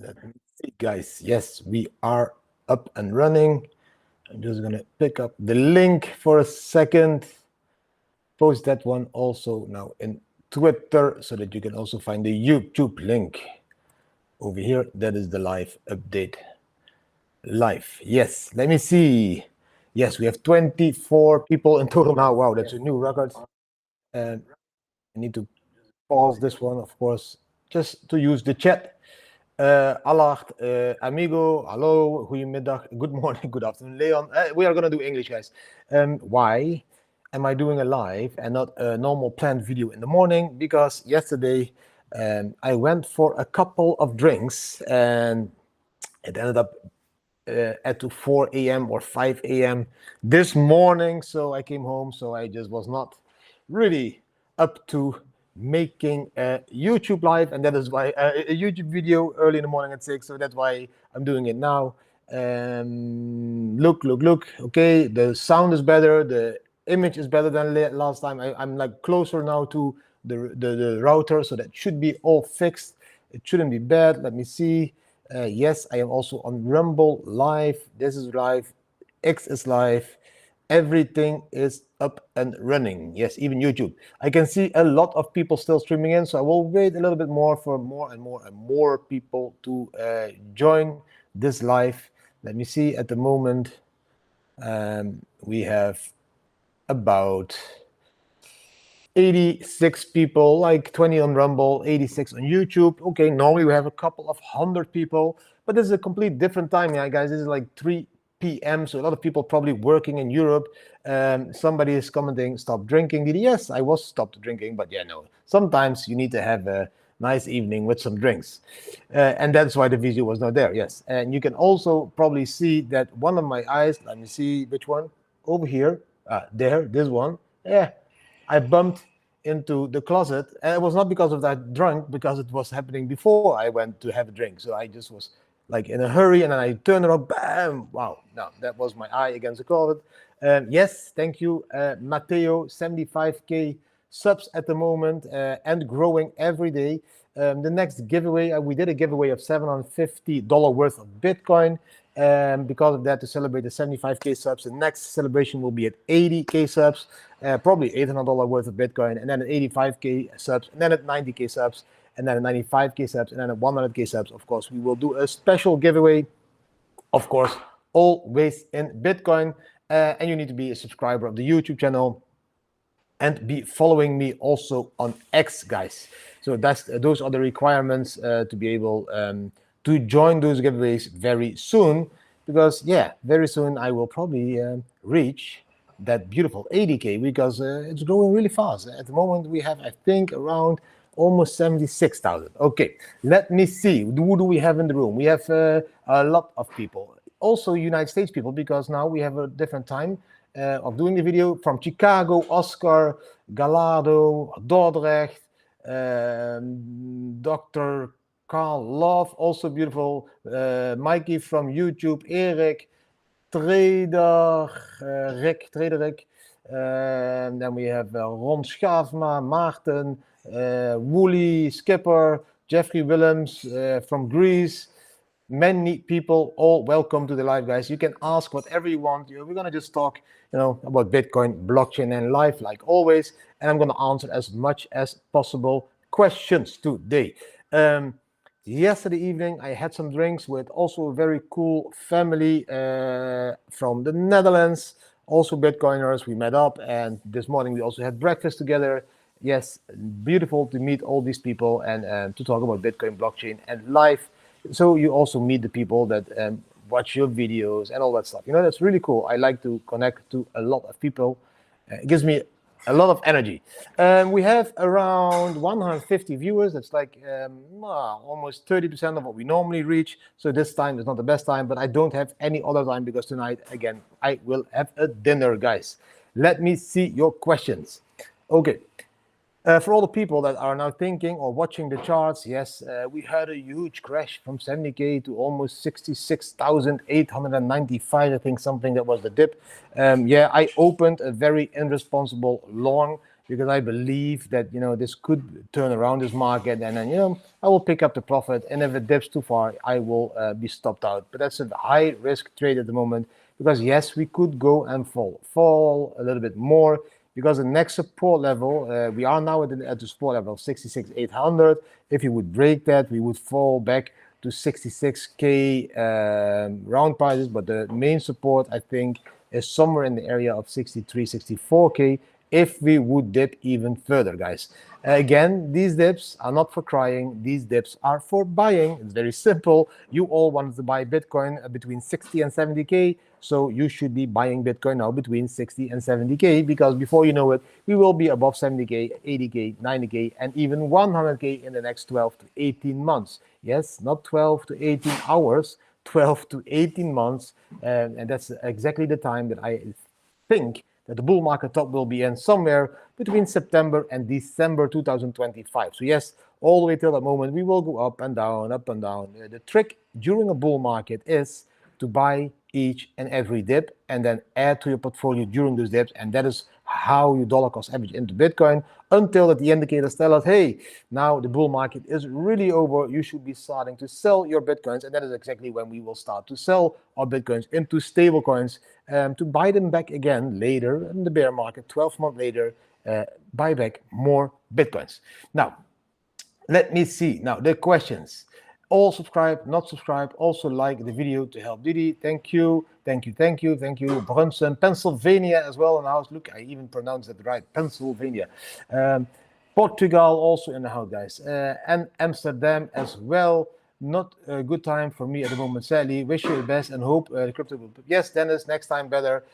Let me see, guys. Yes, we are up and running. I'm just gonna pick up the link for a second. Post that one also now in Twitter so that you can also find the YouTube link over here. That is the live update. Live. Yes, let me see. Yes, we have 24 people in total now. Wow, that's a new record. And I need to pause this one, of course, just to use the chat. Allard, amigo, hello, goedemiddag, good morning, good afternoon, Leon. We are going to do English, guys. Why am I doing a live and not a normal planned video in the morning? Because yesterday I went for a couple of drinks and it ended up at 4 a.m. or 5 a.m. this morning. So I came home, so I just was not really up to making a YouTube live, and that is why a YouTube video early in the morning at 6. So that's why I'm doing it now. Look. Okay, the sound is better. The image is better than last time. I'm like closer now to the router, so that should be all fixed. It shouldn't be bad. Let me see. Yes, I am also on Rumble live. This is live. X is live. Everything is up and running. Yes, even YouTube. I can see a lot of people still streaming in, so I will wait a little bit more for more and more people to join this live. Let me see. At the moment, we have about 86 people, like 20 on Rumble, 86 on YouTube. Okay, normally we have a couple of 100 people, but this is a complete different time, yeah, guys. This is like 3 p.m., so a lot of people probably working in Europe. Somebody is commenting, stop drinking. Yes, I was stopped drinking, but yeah, no. Sometimes you need to have a nice evening with some drinks. And that's why the video was not there, yes. And you can also probably see that one of my eyes, let me see which one, over here, there, this one, yeah. I bumped into the closet, and it was not because of that drunk, because it was happening before I went to have a drink. So I just was like in a hurry, and then I turned around, bam! Wow, no, that was my eye against the closet. Yes, thank you, Matteo, 75K subs at the moment and growing every day. The next giveaway, we did a giveaway of $750 worth of Bitcoin. Because of that, to celebrate the 75K subs, the next celebration will be at 80K subs, probably $800 worth of Bitcoin, and then at 85K subs, and then at 90K subs, and then at 95K subs, and then at 100K subs. Of course, we will do a special giveaway, of course, always in Bitcoin. And you need to be a subscriber of the YouTube channel and be following me also on X, guys. So those are the requirements to be able to join those giveaways very soon, because yeah, very soon I will probably reach that beautiful 80K, because it's growing really fast. At the moment we have, I think, around almost 76,000. Okay, let me see. Who do we have in the room? We have a lot of people, also United States people, because now we have a different time of doing the video. From Chicago, Oscar, Gallardo, Dordrecht, Dr. Carl Love, also beautiful. Mikey from YouTube, Eric, Trederik. Then we have Ron Schaafma, Maarten, Wooly, Skipper, Jeffrey Willems from Greece. Many people, all welcome to the live, guys. You can ask whatever you want. We're gonna just talk, about Bitcoin, blockchain, and life, like always. And I'm gonna answer as much as possible questions today. Yesterday evening, I had some drinks with also a very cool family from the Netherlands, also Bitcoiners. We met up, and this morning we also had breakfast together. Yes, beautiful to meet all these people and to talk about Bitcoin, blockchain, and life. So you also meet the people that watch your videos and all that stuff. That's really cool. I like to connect to a lot of people. It gives me a lot of energy. We have around 150 viewers. That's like almost 30% of what we normally reach. So this time is not the best time, but I don't have any other time, because tonight, again, I will have a dinner, guys. Let me see your questions. Okay. For all the people that are now thinking or watching the charts, yes, we had a huge crash from 70K to almost 66,895. I think something that was the dip. Yeah, I opened a very irresponsible long, because I believe that, this could turn around this market, and then, I will pick up the profit. And if it dips too far, I will be stopped out. But that's a high risk trade at the moment, because yes, we could go and fall a little bit more, because the next support level, we are now at the support level of 66,800. If you would break that, we would fall back to 66K round prices. But the main support, I think, is somewhere in the area of 63, 64K if we would dip even further, guys. Again, these dips are not for crying. These dips are for buying. It's very simple. You all wanted to buy Bitcoin between 60 and 70K. So you should be buying Bitcoin now between 60 and 70K, because before you know it, we will be above 70K, 80K, 90K, and even 100K in the next 12 to 18 months. Yes, not 12 to 18 hours, 12 to 18 months. And that's exactly the time that I think that the bull market top will be in, somewhere between September and December 2025. So yes, all the way till that moment, we will go up and down, up and down. The trick during a bull market is to buy each and every dip and then add to your portfolio during those dips. And that is how you dollar cost average into Bitcoin, until that the indicators tell us, hey, now the bull market is really over. You should be starting to sell your Bitcoins. And that is exactly when we will start to sell our Bitcoins into stable coins, to buy them back again later in the bear market, 12 months later, buy back more Bitcoins. Now, let me see. Now, the questions. All subscribe, not subscribe, also like the video to help Didi. Thank you, thank you, thank you, thank you. Brunson, Pennsylvania as well in the house. Look, I even pronounced it right, Pennsylvania. Portugal also in the house, guys. And Amsterdam as well. Not a good time for me at the moment, sadly. Wish you the best and hope the crypto will... Yes, Dennis, next time better.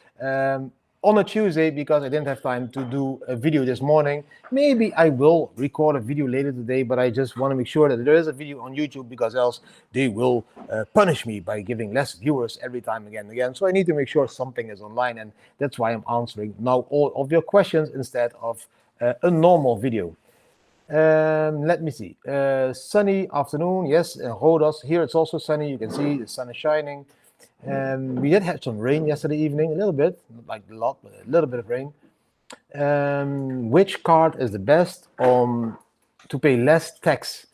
On a Tuesday, because I didn't have time to do a video this morning. Maybe I will record a video later today, but I just want to make sure that there is a video on YouTube, because else they will punish me by giving less viewers every time again and again. So I need to make sure something is online, and that's why I'm answering now all of your questions instead of a normal video. Let me see. Sunny afternoon. Yes, Rodos. Here it's also sunny. You can see the sun is shining. We did have some rain yesterday evening, a little bit, not like a lot, but a little bit of rain. Which card is the best to pay less tax?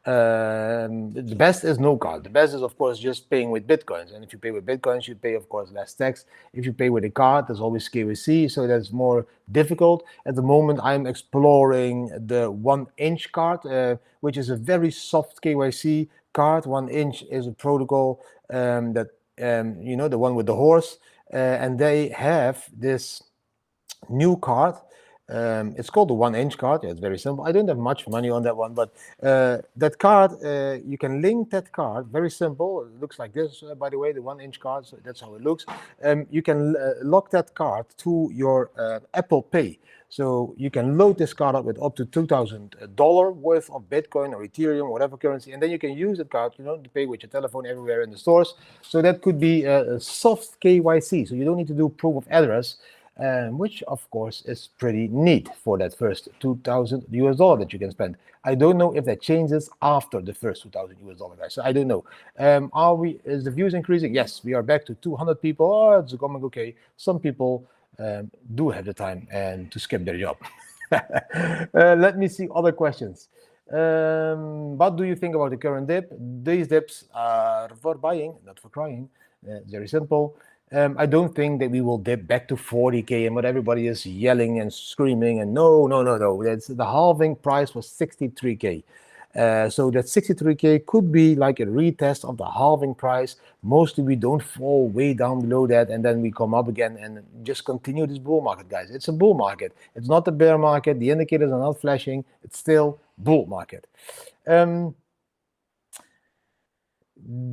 The best is no card. The best is, of course, just paying with Bitcoins. And if you pay with Bitcoins, you pay, of course, less tax. If you pay with a card, there's always KYC, so that's more difficult. At the moment, I'm exploring the 1inch card, which is a very soft KYC card. 1inch is a protocol that, the one with the horse. And they have this new card. It's called the 1inch card. Yeah, it's very simple. I don't have much money on that one, but that card, you can link that card. Very simple. It looks like this, by the way, the 1inch card. So that's how it looks. You can lock that card to your Apple Pay. So you can load this card up with up to $2,000 worth of Bitcoin or Ethereum, whatever currency, and then you can use that card, to pay with your telephone everywhere in the stores. So that could be a soft KYC. So you don't need to do proof of address. Which of course is pretty neat for that first $2,000 that you can spend. I don't know if that changes after the first $2,000, guys. So I don't know. Is the views increasing? Yes, we are back to 200 people. Oh, it's going okay. Some people do have the time and to skip their job. Let me see other questions. What do you think about the current dip? These dips are for buying, not for crying. Very simple. I don't think that we will dip back to 40K and what everybody is yelling and screaming. And no. That's the halving price was 63K. So that 63K could be like a retest of the halving price. Mostly we don't fall way down below that, and then we come up again and just continue this bull market, guys. It's a bull market. It's not a bear market. The indicators are not flashing. It's still bull market.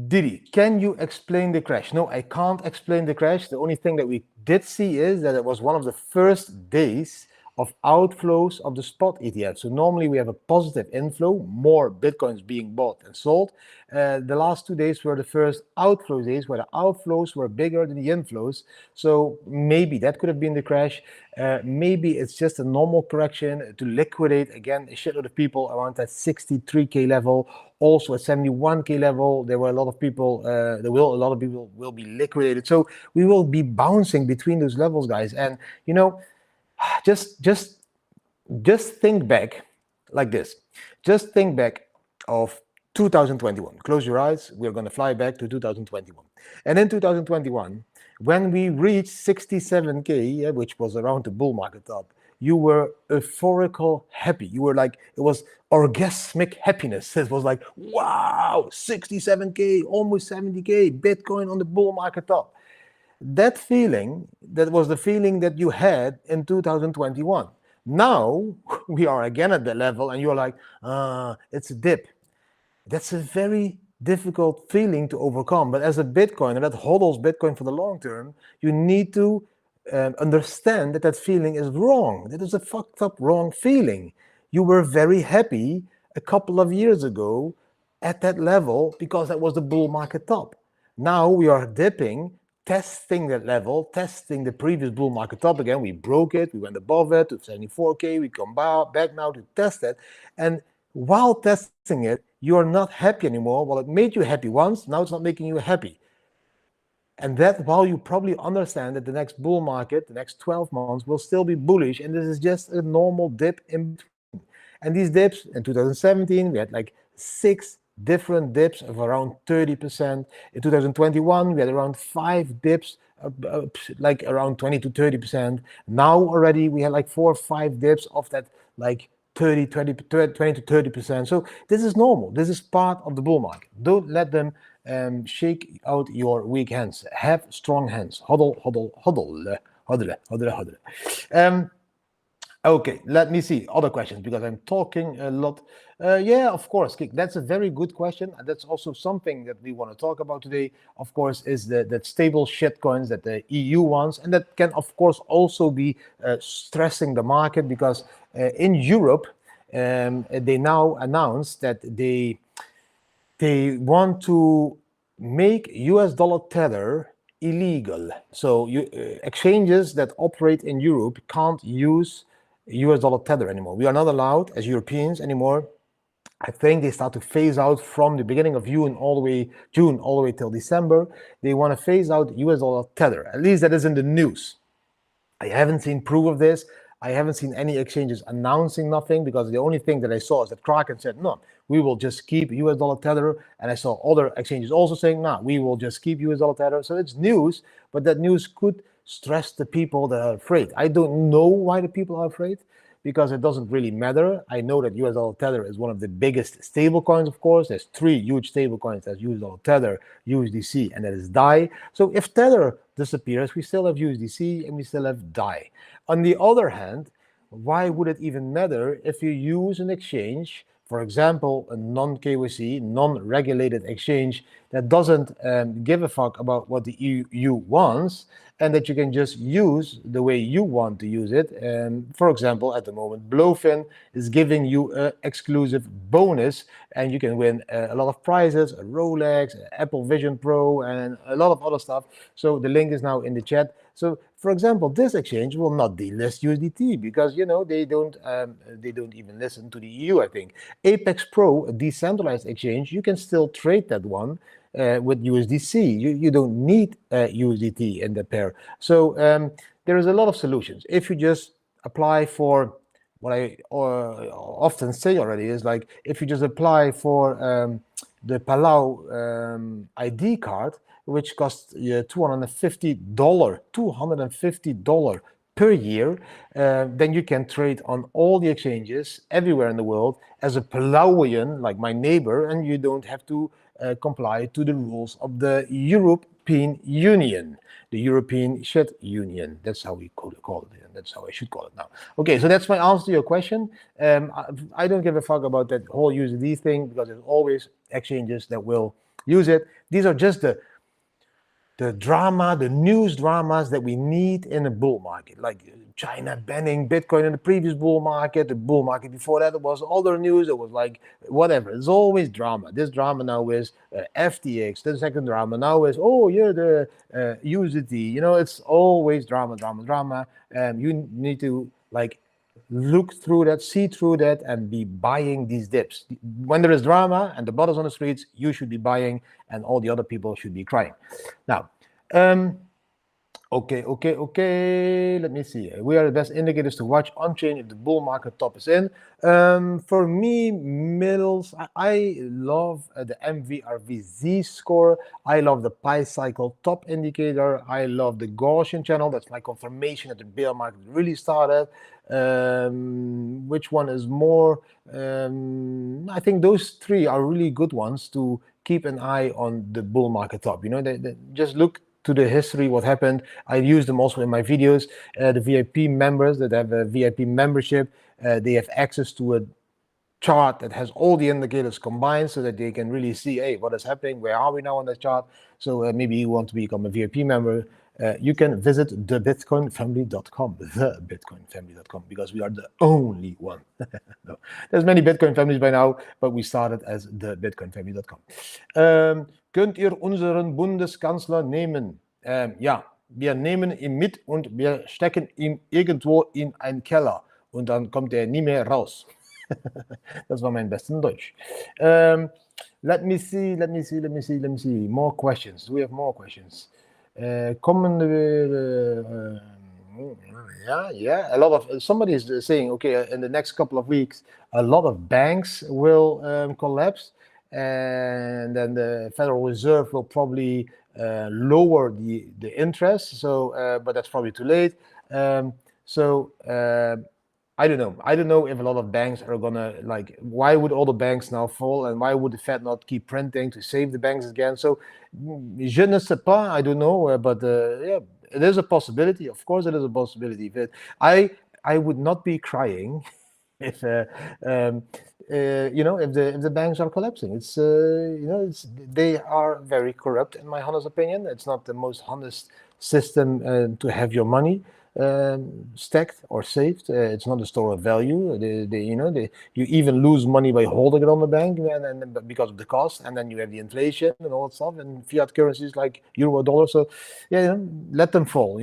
Didi, can you explain the crash? No, I can't explain the crash. The only thing that we did see is that it was one of the first days of outflows of the spot ETF. So normally we have a positive inflow, more Bitcoins being bought and sold. The last 2 days were the first outflow days where the outflows were bigger than the inflows. So maybe that could have been the crash. Maybe it's just a normal correction to liquidate again a shitload of people around that 63K level. Also at 71K level, there were a lot of people. A lot of people will be liquidated. So we will be bouncing between those levels, guys. And just just think back like this. Just think back of 2021. Close your eyes. We're going to fly back to 2021. And in 2021, when we reached 67K, which was around the bull market top, you were euphorical happy. You were like, it was orgasmic happiness. It was like, wow, 67K, almost 70K, Bitcoin on the bull market top. That feeling, that was the feeling that you had in 2021. Now we are again at the level and you're like, it's a dip. That's a very difficult feeling to overcome. But as a Bitcoiner that hodls Bitcoin for the long term, you need to understand that that feeling is wrong. That is a fucked up wrong feeling. You were very happy a couple of years ago at that level because that was the bull market top. Now we are dipping, testing that level, testing the previous bull market top again. We broke it, we went above it to 74K, we come back now to test it. And while testing it, you are not happy anymore. Well, it made you happy once, now it's not making you happy. And that while you probably understand that the next bull market, the next 12 months will still be bullish, and this is just a normal dip in between. And these dips in 2017, we had like 6 different dips of around 30%. In 2021, we had around 5 dips, like around 20 to 30%. Now already we had like 4 or 5 dips of that like 20 to 30%. So this is normal. This is part of the bull market. Don't let them shake out your weak hands. Have strong hands. Hodl, hodl, hodl, hodl, hodl, hodl. Okay, let me see other questions because I'm talking a lot. Yeah, of course, Kik, that's a very good question. And that's also something that we want to talk about today, of course, is that stable shitcoins that the EU wants. And that can, of course, also be stressing the market because in Europe, they now announced that they want to make US dollar tether illegal. So exchanges that operate in Europe can't use US dollar tether anymore. We are not allowed as Europeans anymore. I think they start to phase out from the beginning of June all the way till December. They want to phase out US dollar tether. At least that is in the news. I haven't seen proof of this. I haven't seen any exchanges announcing nothing because the only thing that I saw is that Kraken said, no, we will just keep US dollar tether. And I saw other exchanges also saying, no, we will just keep US dollar tether. So it's news, but that news could stress the people that are afraid. I don't know why the people are afraid because it doesn't really matter. I know that US dollar tether is one of the biggest stable coins, of course. There's 3 huge stable coins. There's US dollar tether, USDC, and that is DAI. So if tether disappears, we still have USDC and we still have DAI. On the other hand, why would it even matter if you use an exchange, for example, a non-KYC, non-regulated exchange that doesn't give a fuck about what the EU wants, and that you can just use the way you want to use it. For example, at the moment, Blowfin is giving you an exclusive bonus, and you can win a lot of prizes, a Rolex, Apple Vision Pro, and a lot of other stuff. So the link is now in the chat. So, for example, this exchange will not delist USDT because they don't even listen to the EU. I think Apex Pro, a decentralized exchange, you can still trade that one with USDC. You don't need USDT in the pair. So there is a lot of solutions. If you just apply for what I often say already is like if you just apply for the Palau ID card, which costs $250 per year, then you can trade on all the exchanges everywhere in the world as a Palawian, like my neighbor, and you don't have to comply to the rules of the European Union, the European Shit Union. That's how we call it. That's how I should call it now. Okay, so that's my answer to your question. I don't give a fuck about that whole USD thing because there's always exchanges that will use it. These are just the drama, the news dramas that we need in a bull market, like China banning Bitcoin in the previous bull market. The bull market before that, it was other news. It was like whatever. It's always drama. This drama now is FTX. The second drama now is, oh, yeah, the USDT. It's always drama. You need to look through that, see through that, and be buying these dips. When there is drama and the bottles on the streets, you should be buying, and all the other people should be crying. Now, Okay. Let me see. We are the best indicators to watch on chain if the bull market top is in. For me, middles, I love the MVRVZ score. I love the Pi cycle top indicator. I love the Gaussian channel. That's my confirmation that the bear market really started. Which one is more? I think those three are really good ones to keep an eye on the bull market top. You know, they just look to the history, what happened. I use them also in my videos. The VIP members that have a VIP membership, they have access to a chart that has all the indicators combined so that they can really see, hey, what is happening? Where are we now on the chart? So maybe you want to become a VIP member. You can visit thebitcoinfamily.com, thebitcoinfamily.com, because we are the only one. No, there's many Bitcoin families by now, but we started as thebitcoinfamily.com. Könnt ihr unseren Bundeskanzler nehmen? Ja, wir nehmen ihn mit und wir stecken ihn irgendwo in einen Keller und dann kommt er nie mehr raus. Das war mein besten Deutsch. Let me see. More questions. Do we have more questions? Kommende yeah. A lot of somebody is saying, okay, in the next couple of weeks, a lot of banks will collapse, and then the Federal Reserve will probably lower the interest. So, but that's probably too late. I don't know. I don't know if a lot of banks are gonna, like, why would all the banks now fall, and why would the Fed not keep printing to save the banks again? So, je ne sais pas. I don't know, but yeah, it is a possibility. Of course, it is a possibility. But I would not be crying if if the banks are collapsing. It's they are very corrupt, in my honest opinion. It's not the most honest system to have your money stacked or saved. It's not a store of value. You even lose money by holding it on the bank, and because of the cost, and then you have the inflation and all that stuff, and fiat currencies like euro, dollar. So yeah, let them fall.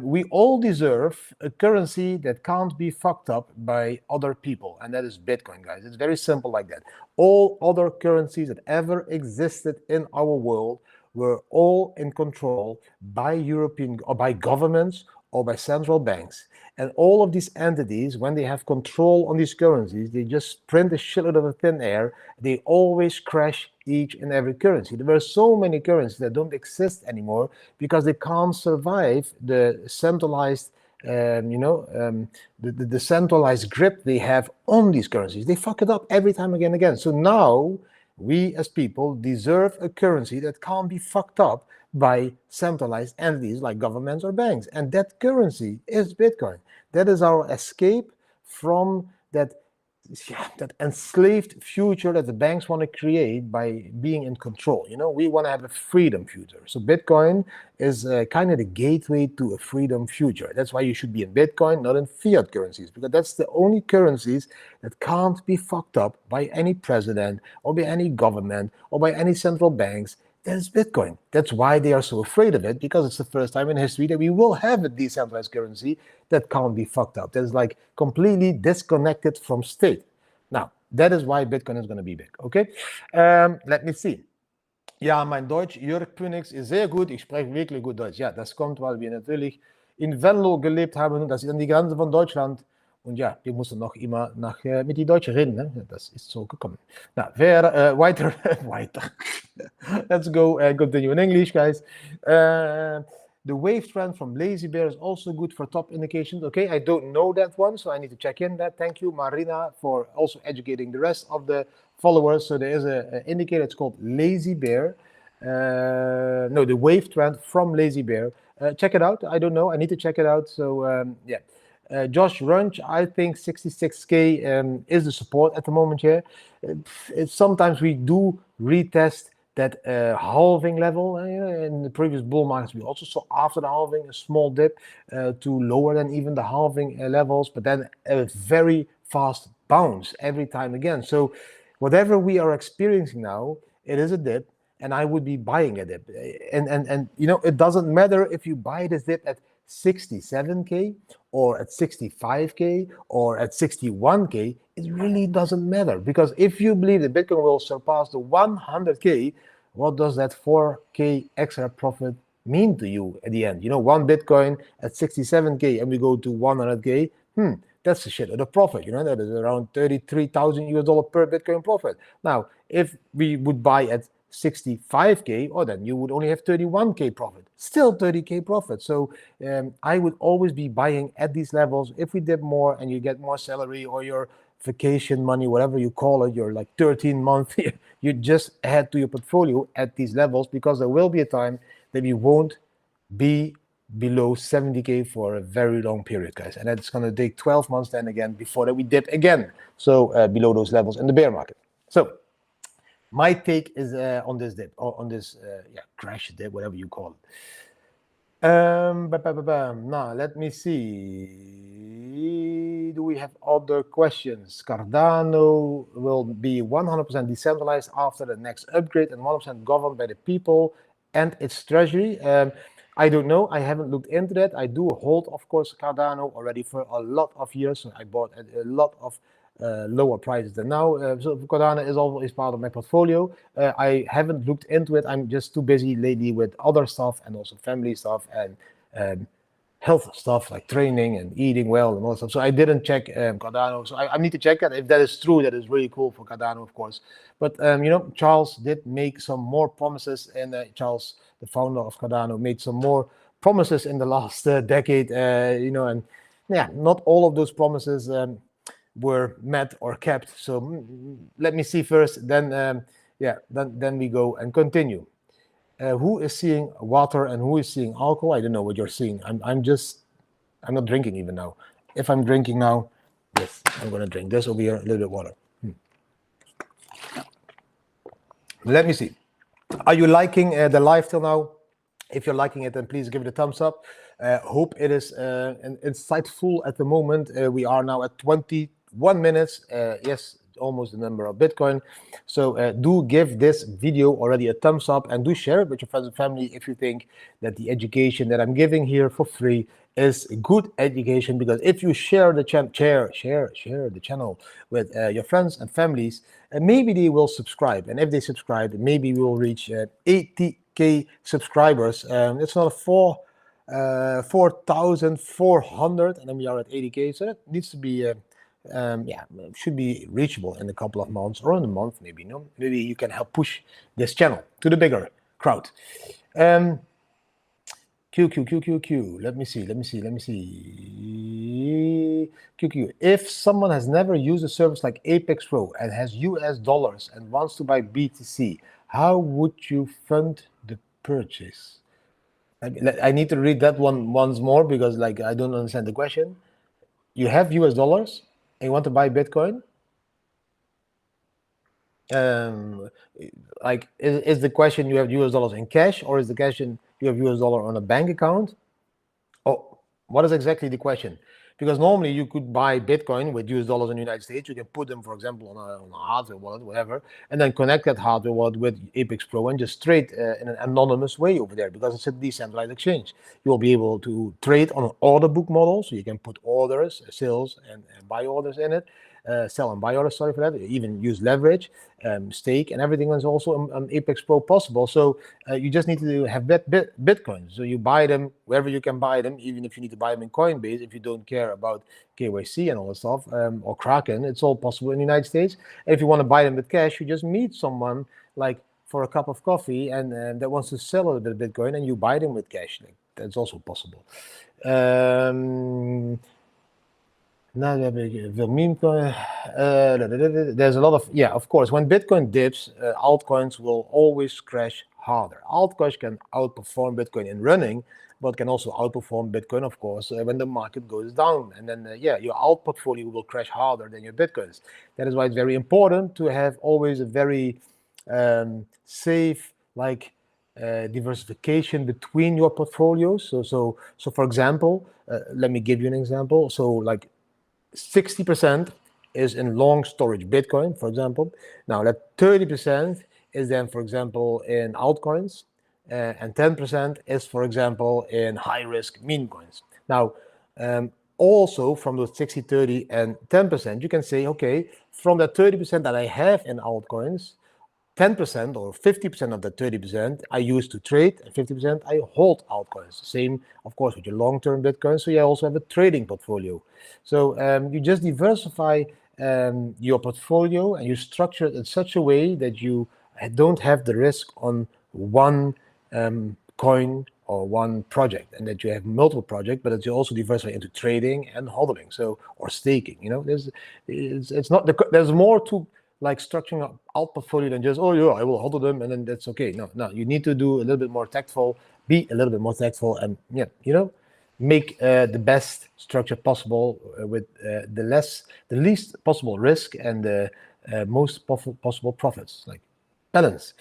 We all deserve a currency that can't be fucked up by other people, and that is Bitcoin, guys. It's very simple like that. All other currencies that ever existed in our world were all in control by European or by governments or by central banks. And all of these entities, when they have control on these currencies, they just print a shitload of thin air. They always crash each and every currency. There are so many currencies that don't exist anymore because they can't survive the centralized the centralized grip they have on these currencies. They fuck it up every time again. So now we as people deserve a currency that can't be fucked up by centralized entities like governments or banks. And that currency is Bitcoin. That is our escape from that enslaved future that the banks want to create by being in control. We want to have a freedom future. So Bitcoin is kind of the gateway to a freedom future. That's why you should be in Bitcoin, not in fiat currencies, because that's the only currencies that can't be fucked up by any president or by any government or by any central banks. That's Bitcoin. That's why they are so afraid of it, because it's the first time in history that we will have a decentralized currency that can't be fucked up. That is like completely disconnected from state. Now, that is why Bitcoin is going to be big. Okay? Let me see. Ja, mein Deutsch, Jörg Phoenix, ist sehr gut. Ich spreche wirklich gut Deutsch. Ja, das kommt, weil wir natürlich in Venlo gelebt haben. Das ist an die Grenze von Deutschland. Und ja, wir mussten noch immer mit die Deutschen reden. Ne? Das ist so gekommen. Now, weiter. Let's go and continue in English, guys. The wave trend from Lazy Bear is also good for top indications. Okay, I don't know that one, so I need to check in that. Thank you, Marina, for also educating the rest of the followers. So there is an indicator. It's called Lazy Bear. No, the wave trend from Lazy Bear. Check it out. I don't know. I need to check it out. So yeah. Josh Runch, I think 66K is the support at the moment here. Sometimes we do retest that halving level. In the previous bull markets, we also saw after the halving a small dip to lower than even the halving levels, but then a very fast bounce every time again. So whatever we are experiencing now, it is a dip, and I would be buying a dip. And it doesn't matter if you buy this dip at 67K or at 65K or at 61K, it really doesn't matter, because if you believe that Bitcoin will surpass the 100K, what does that 4K extra profit mean to you at the end? One Bitcoin at 67K and we go to 100K. That's a shit of the profit. That is around $33,000 per Bitcoin profit. Now, if we would buy at 65K, then you would only have 31K profit, still 30K profit. So I would always be buying at these levels. If we dip more and you get more salary or your vacation money, whatever you call it, your like 13-month, you just add to your portfolio at these levels, because there will be a time that you won't be below 70K for a very long period, guys. And that's going to take 12 months then again before that we dip again. So below those levels in the bear market. So my take is on this dip, or on this crash dip, whatever you call it. Now, let me see. Do we have other questions? Cardano will be 100% decentralized after the next upgrade and 100% governed by the people and its treasury. I don't know. I haven't looked into that. I do hold, of course, Cardano already for a lot of years. I bought at a lot of lower prices than now. So Cardano is always part of my portfolio. I haven't looked into it. I'm just too busy lately with other stuff, and also family stuff and health stuff like training and eating well and all that stuff. So I didn't check Cardano. So I need to check that. If that is true, that is really cool for Cardano, of course. But Charles did make some more promises, and Charles, the founder of Cardano, made some more promises in the last decade. And not all of those promises were met or kept. So let me see first. Then then we go and continue. Who is seeing water and who is seeing alcohol? I don't know what you're seeing. I'm not drinking even now. If I'm drinking now, yes, I'm gonna drink this over here, a little bit of water. Let me see. Are you liking the live till now? If you're liking it, then please give it a thumbs up. Hope it is insightful at the moment. We are now at 21 minutes. Yes, almost the number of Bitcoin. So do give this video already a thumbs up, and do share it with your friends and family if you think that the education that I'm giving here for free is good education. Because if you share the channel, share the channel with your friends and families, maybe they will subscribe. And if they subscribe, maybe we will reach 80K subscribers. It's not 4,400, and then we are at 80K. So that needs to be should be reachable in a couple of months, or in a month, maybe. Maybe you can help push this channel to the bigger crowd. Q. Let me see. QQ. If someone has never used a service like Apex Pro and has US dollars and wants to buy BTC, how would you fund the purchase? I need to read that one once more, because I don't understand the question. You have US dollars and you want to buy Bitcoin? Is the question you have US dollars in cash, or is the question you have US dollar on a bank account? Oh, what is exactly the question? Because normally you could buy Bitcoin with US dollars in the United States. You can put them, for example, on a hardware wallet, whatever, and then connect that hardware wallet with Apex Pro and just trade in an anonymous way over there, because it's a decentralized exchange. You will be able to trade on an order book model, so you can put orders, sales, and buy orders in it. Sell and buy orders, sorry for that. Even use leverage, stake, and everything is also on Apex Pro possible. So you just need to have Bitcoin. So you buy them wherever you can buy them, even if you need to buy them in Coinbase, if you don't care about KYC and all that stuff, or Kraken. It's all possible in the United States. And if you want to buy them with cash, you just meet someone for a cup of coffee and that wants to sell a little bit of Bitcoin, and you buy them with cash. That's also possible. There's a lot of, of course, when Bitcoin dips, altcoins will always crash harder. Altcoins can outperform Bitcoin in running, but can also outperform Bitcoin, of course, when the market goes down. And then, your alt portfolio will crash harder than your Bitcoins. That is why it's very important to have always a very safe, diversification between your portfolios. So for example, let me give you an example. So 60% is in long storage Bitcoin, for example. Now that 30% is then, for example, in altcoins, and 10% is, for example, in high risk meme coins. Now, also from those 60, 30, and 10%, you can say, okay, from that 30% that I have in altcoins, 10% or 50% of the 30% I use to trade, and 50% I hold altcoins. Same, of course, with your long-term Bitcoin. So you also have a trading portfolio. So you just diversify your portfolio, and you structure it in such a way that you don't have the risk on one coin or one project, and that you have multiple projects, but that you also diversify into trading and hodling, so, or staking. You know, it's not there's more to like structuring an alt portfolio than just, oh yeah, I will hodl them and then that's okay. No, you need to do a little bit more tactful, be a little bit more tactful, and yeah, you know, make the best structure possible with the least possible risk and the most possible profits, like balance.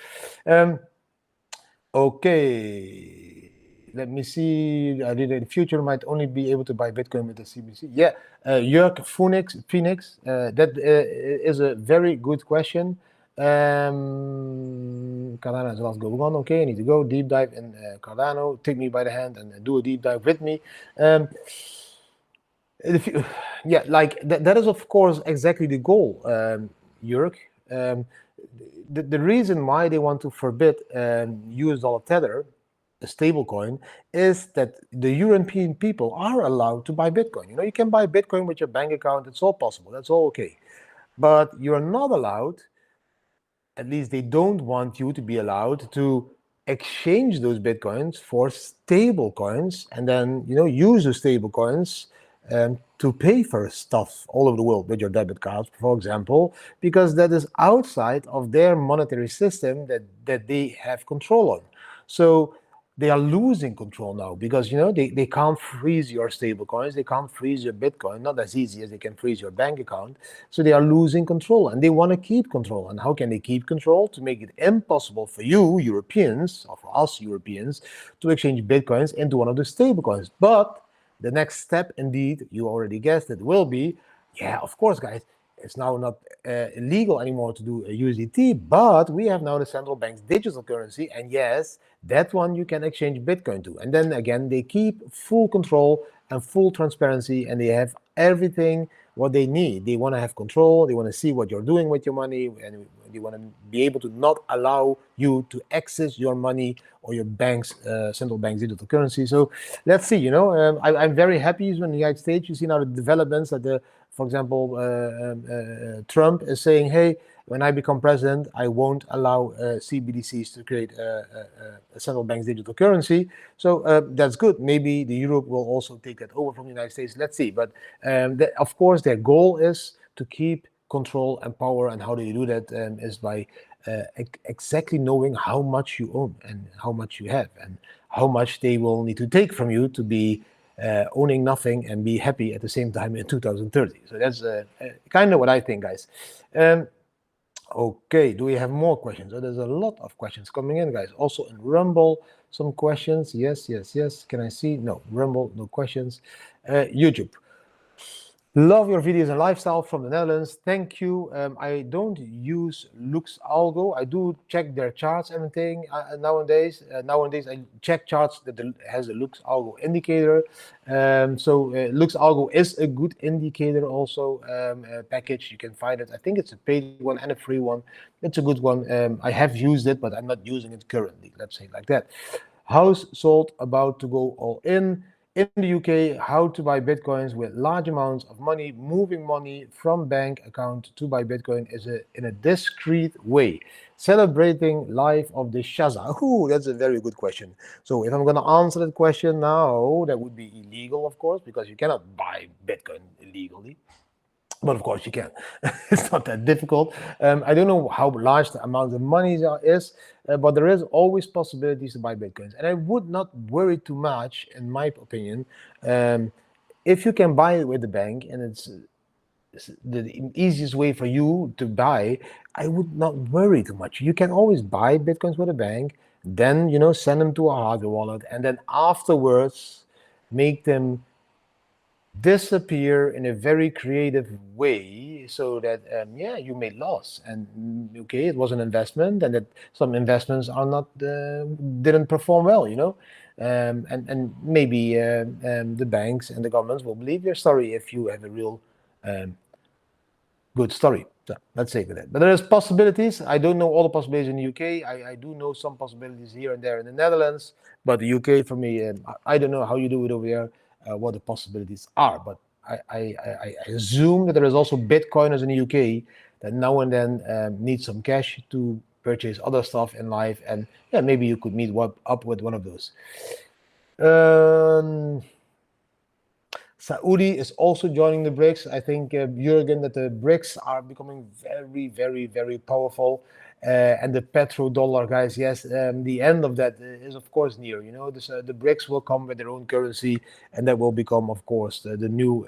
Okay, let me see. I did in the future might only be able to buy Bitcoin with the CBDC. Yeah, Jörg Phoenix, that is a very good question. Cardano is last going on. Okay, I need to go deep dive in Cardano. Take me by the hand and do a deep dive with me. Yeah, like that is of course exactly the goal, Jörg. The reason why they want to forbid US dollar tether, a stable coin, is that the European people are allowed to buy Bitcoin. You know, you can buy Bitcoin with your bank account. It's all possible. That's all okay. But you're not allowed, at least they don't want you to be allowed to exchange those Bitcoins for stable coins and then, you know, use the stable coins to pay for stuff all over the world with your debit cards, for example, because that is outside of their monetary system that they have control on. So they are losing control now because, you know, they can't freeze your stable coins, they can't freeze your Bitcoin, not as easy as they can freeze your bank account. So they are losing control, and they want to keep control. And how can they keep control? To make it impossible for you Europeans, or for us Europeans, to exchange Bitcoins into one of the stable coins. But the next step, indeed, you already guessed it, will be, yeah, of course, guys, it's now not illegal anymore to do a USDT, but we have now the central bank's digital currency, and yes, that one you can exchange Bitcoin to. And then again, they keep full control and full transparency, and they have everything what they need. They want to have control, they want to see what you're doing with your money, and they want to be able to not allow you to access your money or your bank's central bank's digital currency. So let's see, you know, I'm very happy in the United States. You see now the developments that for example, Trump is saying, hey, when I become president, I won't allow CBDCs to create a central bank's digital currency. So that's good. Maybe the Europe will also take that over from the United States. Let's see. But of course, their goal is to keep control and power. And how do you do that? Is by exactly knowing how much you own and how much you have and how much they will need to take from you to be owning nothing and be happy at the same time in 2030. So that's kind of what I think, guys. Okay, do we have more questions? Oh, there's a lot of questions coming in, guys. Also in Rumble, some questions. Yes. Can I see? No, Rumble, no questions. YouTube. Love your videos and lifestyle from the Netherlands. Thank you. I don't use LuxAlgo. I do check their charts, everything nowadays. Nowadays, I check charts that has a LuxAlgo indicator. So LuxAlgo is a good indicator also package. You can find it. I think it's a paid one and a free one. It's a good one. I have used it, but I'm not using it currently. Let's say it like that. House sold, about to go all in. In the UK, how to buy Bitcoins with large amounts of money, moving money from bank account to buy Bitcoin is in a discreet way. Celebrating life of the Shaza. Ooh, that's a very good question. So if I'm going to answer that question now, that would be illegal, of course, because you cannot buy Bitcoin illegally. But of course you can. It's not that difficult. I don't know how large the amount of money is, but there is always possibilities to buy Bitcoins. And I would not worry too much, in my opinion, if you can buy it with the bank and it's the easiest way for you to buy, I would not worry too much. You can always buy Bitcoins with a bank, then, you know, send them to a hardware wallet, and then afterwards make them disappear in a very creative way so that yeah, you made loss, and okay, it was an investment, and that some investments are not didn't perform well, you know, and maybe the banks and the governments will believe your story if you have a real good story. So let's say that. But there's possibilities. I don't know all the possibilities in the UK. I do know some possibilities here and there in the Netherlands. But the UK for me, I don't know how you do it over there, what the possibilities are. But I assume that there is also Bitcoiners in the UK that now and then need some cash to purchase other stuff in life. And yeah, maybe you could meet up with one of those. Saudi is also joining the BRICS. I think, Jürgen, that the BRICS are becoming very, very, very powerful. And the petrodollar, guys, yes, the end of that is, of course, near. You know, the BRICS will come with their own currency, and that will become, of course, the new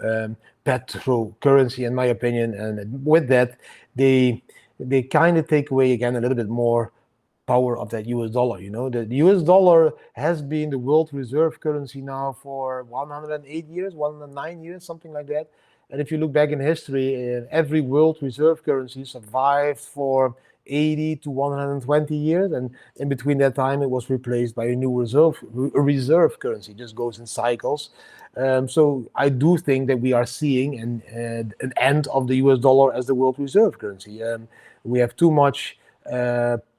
petro currency, in my opinion. And with that, they kind of take away, again, a little bit more power of that US dollar. You know, the US dollar has been the world reserve currency now for 108 years, 109 years, something like that. And if you look back in history, every world reserve currency survived for 80 to 120 years, and in between that time, it was replaced by a new reserve currency. It just goes in cycles. So I do think that we are seeing an end of the US dollar as the world reserve currency. We have too much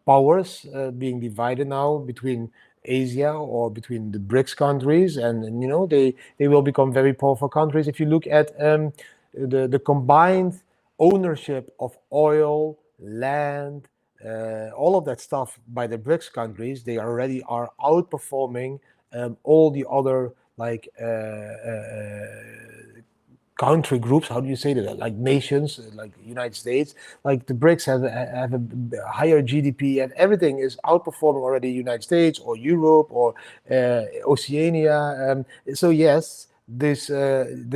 powers being divided now between Asia or between the BRICS countries, and you know, they will become very powerful countries. If you look at the combined ownership of oil, land, all of that stuff by the BRICS countries, they already are outperforming all the other, like, country groups. How do you say that? Like nations, like United States, like the BRICS have a higher GDP, and everything is outperforming already United States or Europe or Oceania. So yes, this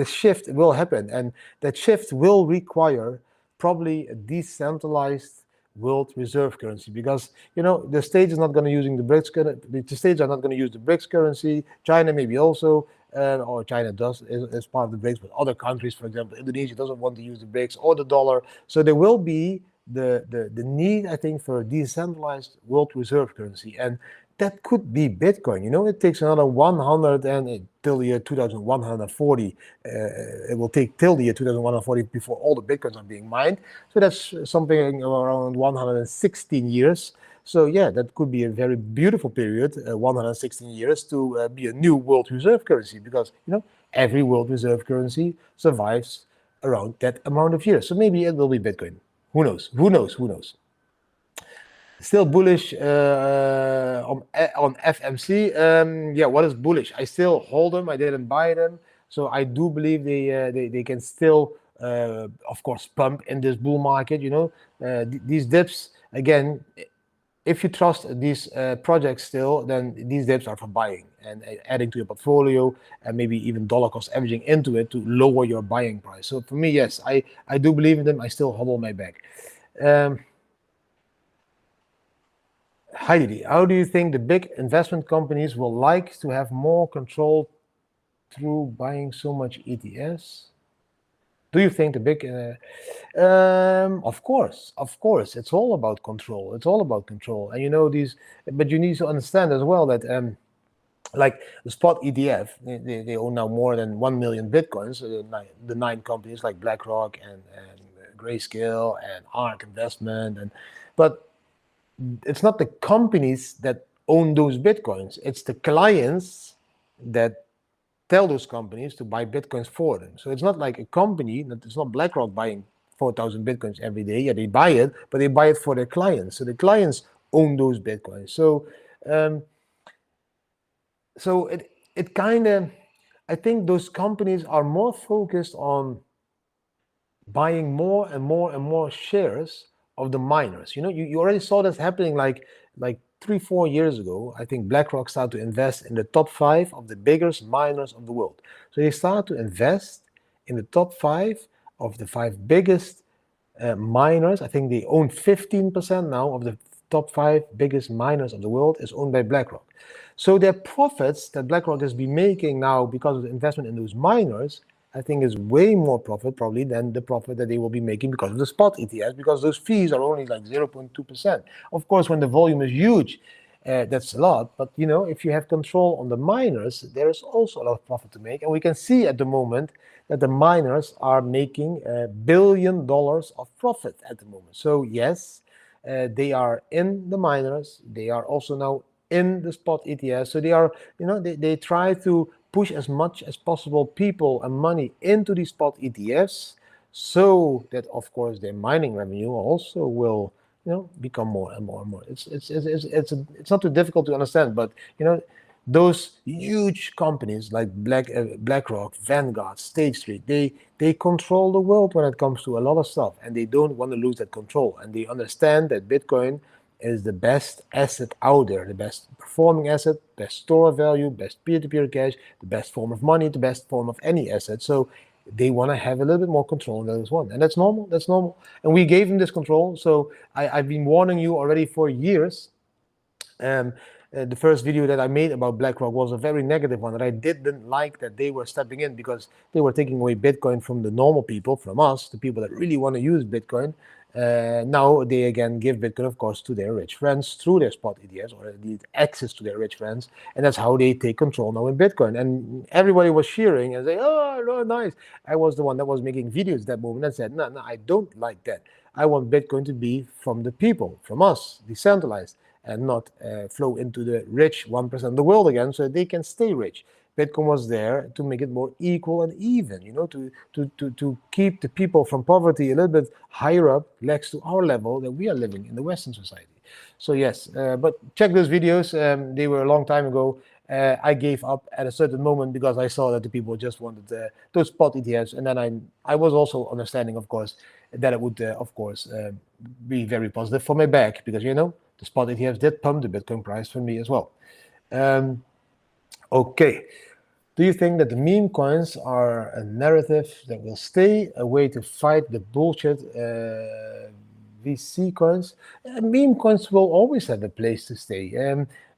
shift will happen, and that shift will require probably a decentralized world reserve currency, because you know the states is not going to using the BRICS. The states are not going to use the BRICS currency. China maybe also. Or China does as part of the BRICS, but other countries, for example, Indonesia doesn't want to use the BRICS or the dollar. So there will be the need, I think, for a decentralized world reserve currency, and that could be Bitcoin. You know, it takes another 100 and till the year 2140. It will take till the year 2140 before all the Bitcoins are being mined. So that's something around 116 years. So yeah, that could be a very beautiful period, 116 years, to be a new world reserve currency, because you know every world reserve currency survives around that amount of years. So maybe it will be Bitcoin. Who knows? Who knows? Who knows? Still bullish on FMC. Yeah, what is bullish? I still hold them. I didn't buy them, so I do believe they can still, of course, pump in this bull market. You know, these dips again. If you trust these projects still, then these dips are for buying and adding to your portfolio, and maybe even dollar cost averaging into it to lower your buying price. So for me, yes, I do believe in them. I still hold my bag. Heidi, how do you think the big investment companies will like to have more control through buying so much ETFs? Do you think the big, of course, it's all about control. It's all about control. And you know, but you need to understand as well that, like the spot ETF, they own now more than 1 million Bitcoins, the 9 companies like BlackRock and Grayscale and ARK Investment. But it's not the companies that own those Bitcoins. It's the clients that tell those companies to buy Bitcoins for them. So it's not like a company, it's not BlackRock buying 4,000 Bitcoins every day. Yeah, they buy it, but they buy it for their clients. So the clients own those Bitcoins. So it kind of, I think those companies are more focused on buying more and more and more shares of the miners. You know, you already saw this happening like 3-4 years ago. I think BlackRock started to invest in the top 5 of the biggest miners of the world. So they started to invest in the top 5 of the 5 biggest miners. I think they own 15% now of the top 5 biggest miners of the world is owned by BlackRock. So their profits that BlackRock has been making now because of the investment in those miners, I think is way more profit probably than the profit that they will be making because of the spot ETFs, because those fees are only like 0.2%. Of course, when the volume is huge That's a lot, but if you have control on the miners, there is also a lot of profit to make, and we can see at the moment that the miners are making $1 billion of profit at the moment. So yes, they are in the miners. They are also now in the spot ETFs. So they are, they try to push as much as possible people and money into these spot ETFs, so that of course their mining revenue also will become more and more and more. It's not too difficult to understand, but those huge companies like BlackRock, Vanguard, State Street, they control the world when it comes to a lot of stuff, and they don't want to lose that control. And they understand that Bitcoin is the best asset out there, the best performing asset, best store of value, best peer-to-peer cash, the best form of money, the best form of any asset. So they want to have a little bit more control on this one, and that's normal. That's normal, and we gave them this control. So I've been warning you already for years. The first video that I made about BlackRock was a very negative one, and I didn't like that they were stepping in because they were taking away Bitcoin from the normal people, from us, the people that really want to use Bitcoin. Now they again give Bitcoin, of course, to their rich friends through their spot ETFs, or need access to their rich friends, and that's how they take control now in Bitcoin. And everybody was cheering and saying, "Oh, no, nice!" I was the one that was making videos at that moment and said, "No, I don't like that. I want Bitcoin to be from the people, from us, decentralized, and not flow into the rich 1% of the world again, so they can stay rich." Bitcoin was there to make it more equal and even, to keep the people from poverty a little bit higher up next to our level that we are living in the Western society. So yes, but check those videos. They were a long time ago. I gave up at a certain moment because I saw that the people just wanted those spot ETFs, and then I was also understanding, of course, that it would, of course, be very positive for my back, because the spot ETFs did pump the Bitcoin price for me as well. Okay. Do you think that the meme coins are a narrative that will stay, a way to fight the bullshit VC coins? Meme coins will always have a place to stay.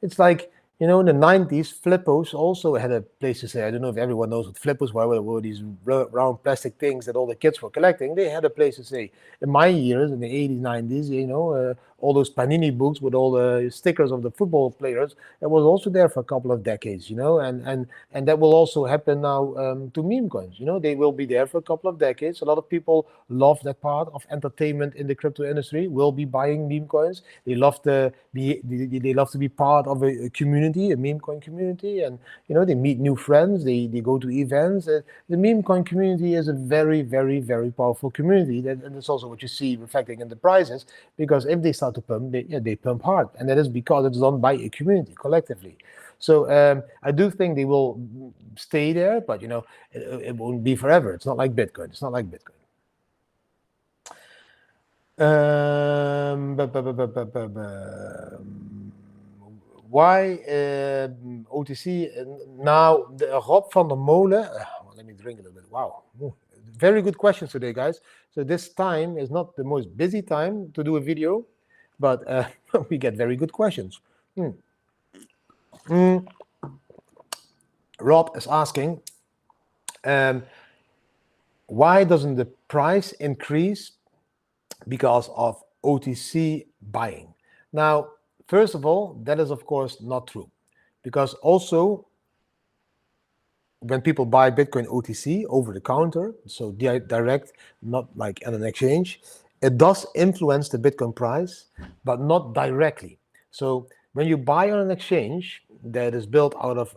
It's like, in the 90s, flippos also had a place to stay. I don't know if everyone knows what flippos were these round plastic things that all the kids were collecting. They had a place to stay. In my years, in the 80s, 90s, all those Panini books with all the stickers of the football players, it was also there for a couple of decades, and that will also happen now to meme coins. They will be there for a couple of decades. A lot of people love that part of entertainment in the crypto industry, will be buying meme coins. They love to be part of a community, a meme coin community, and they meet new friends, they go to events. The meme coin community is a very, very, very powerful community, and that's also what you see reflecting in the prices, because if they start to pump, they pump hard, and that is because it's done by a community collectively. So I do think they will stay there, but it won't be forever. It's not like Bitcoin. It's not like Bitcoin. Why OTC now? Rob van der Molen. Let me drink a little bit. Wow, very good questions today, guys. So this time is not the most busy time to do a video, but we get very good questions. Rob is asking, why doesn't the price increase because of OTC buying? Now, first of all, that is of course not true, because also when people buy Bitcoin OTC over the counter, so direct, not like at an exchange, it does influence the Bitcoin price, but not directly. So when you buy on an exchange that is built out of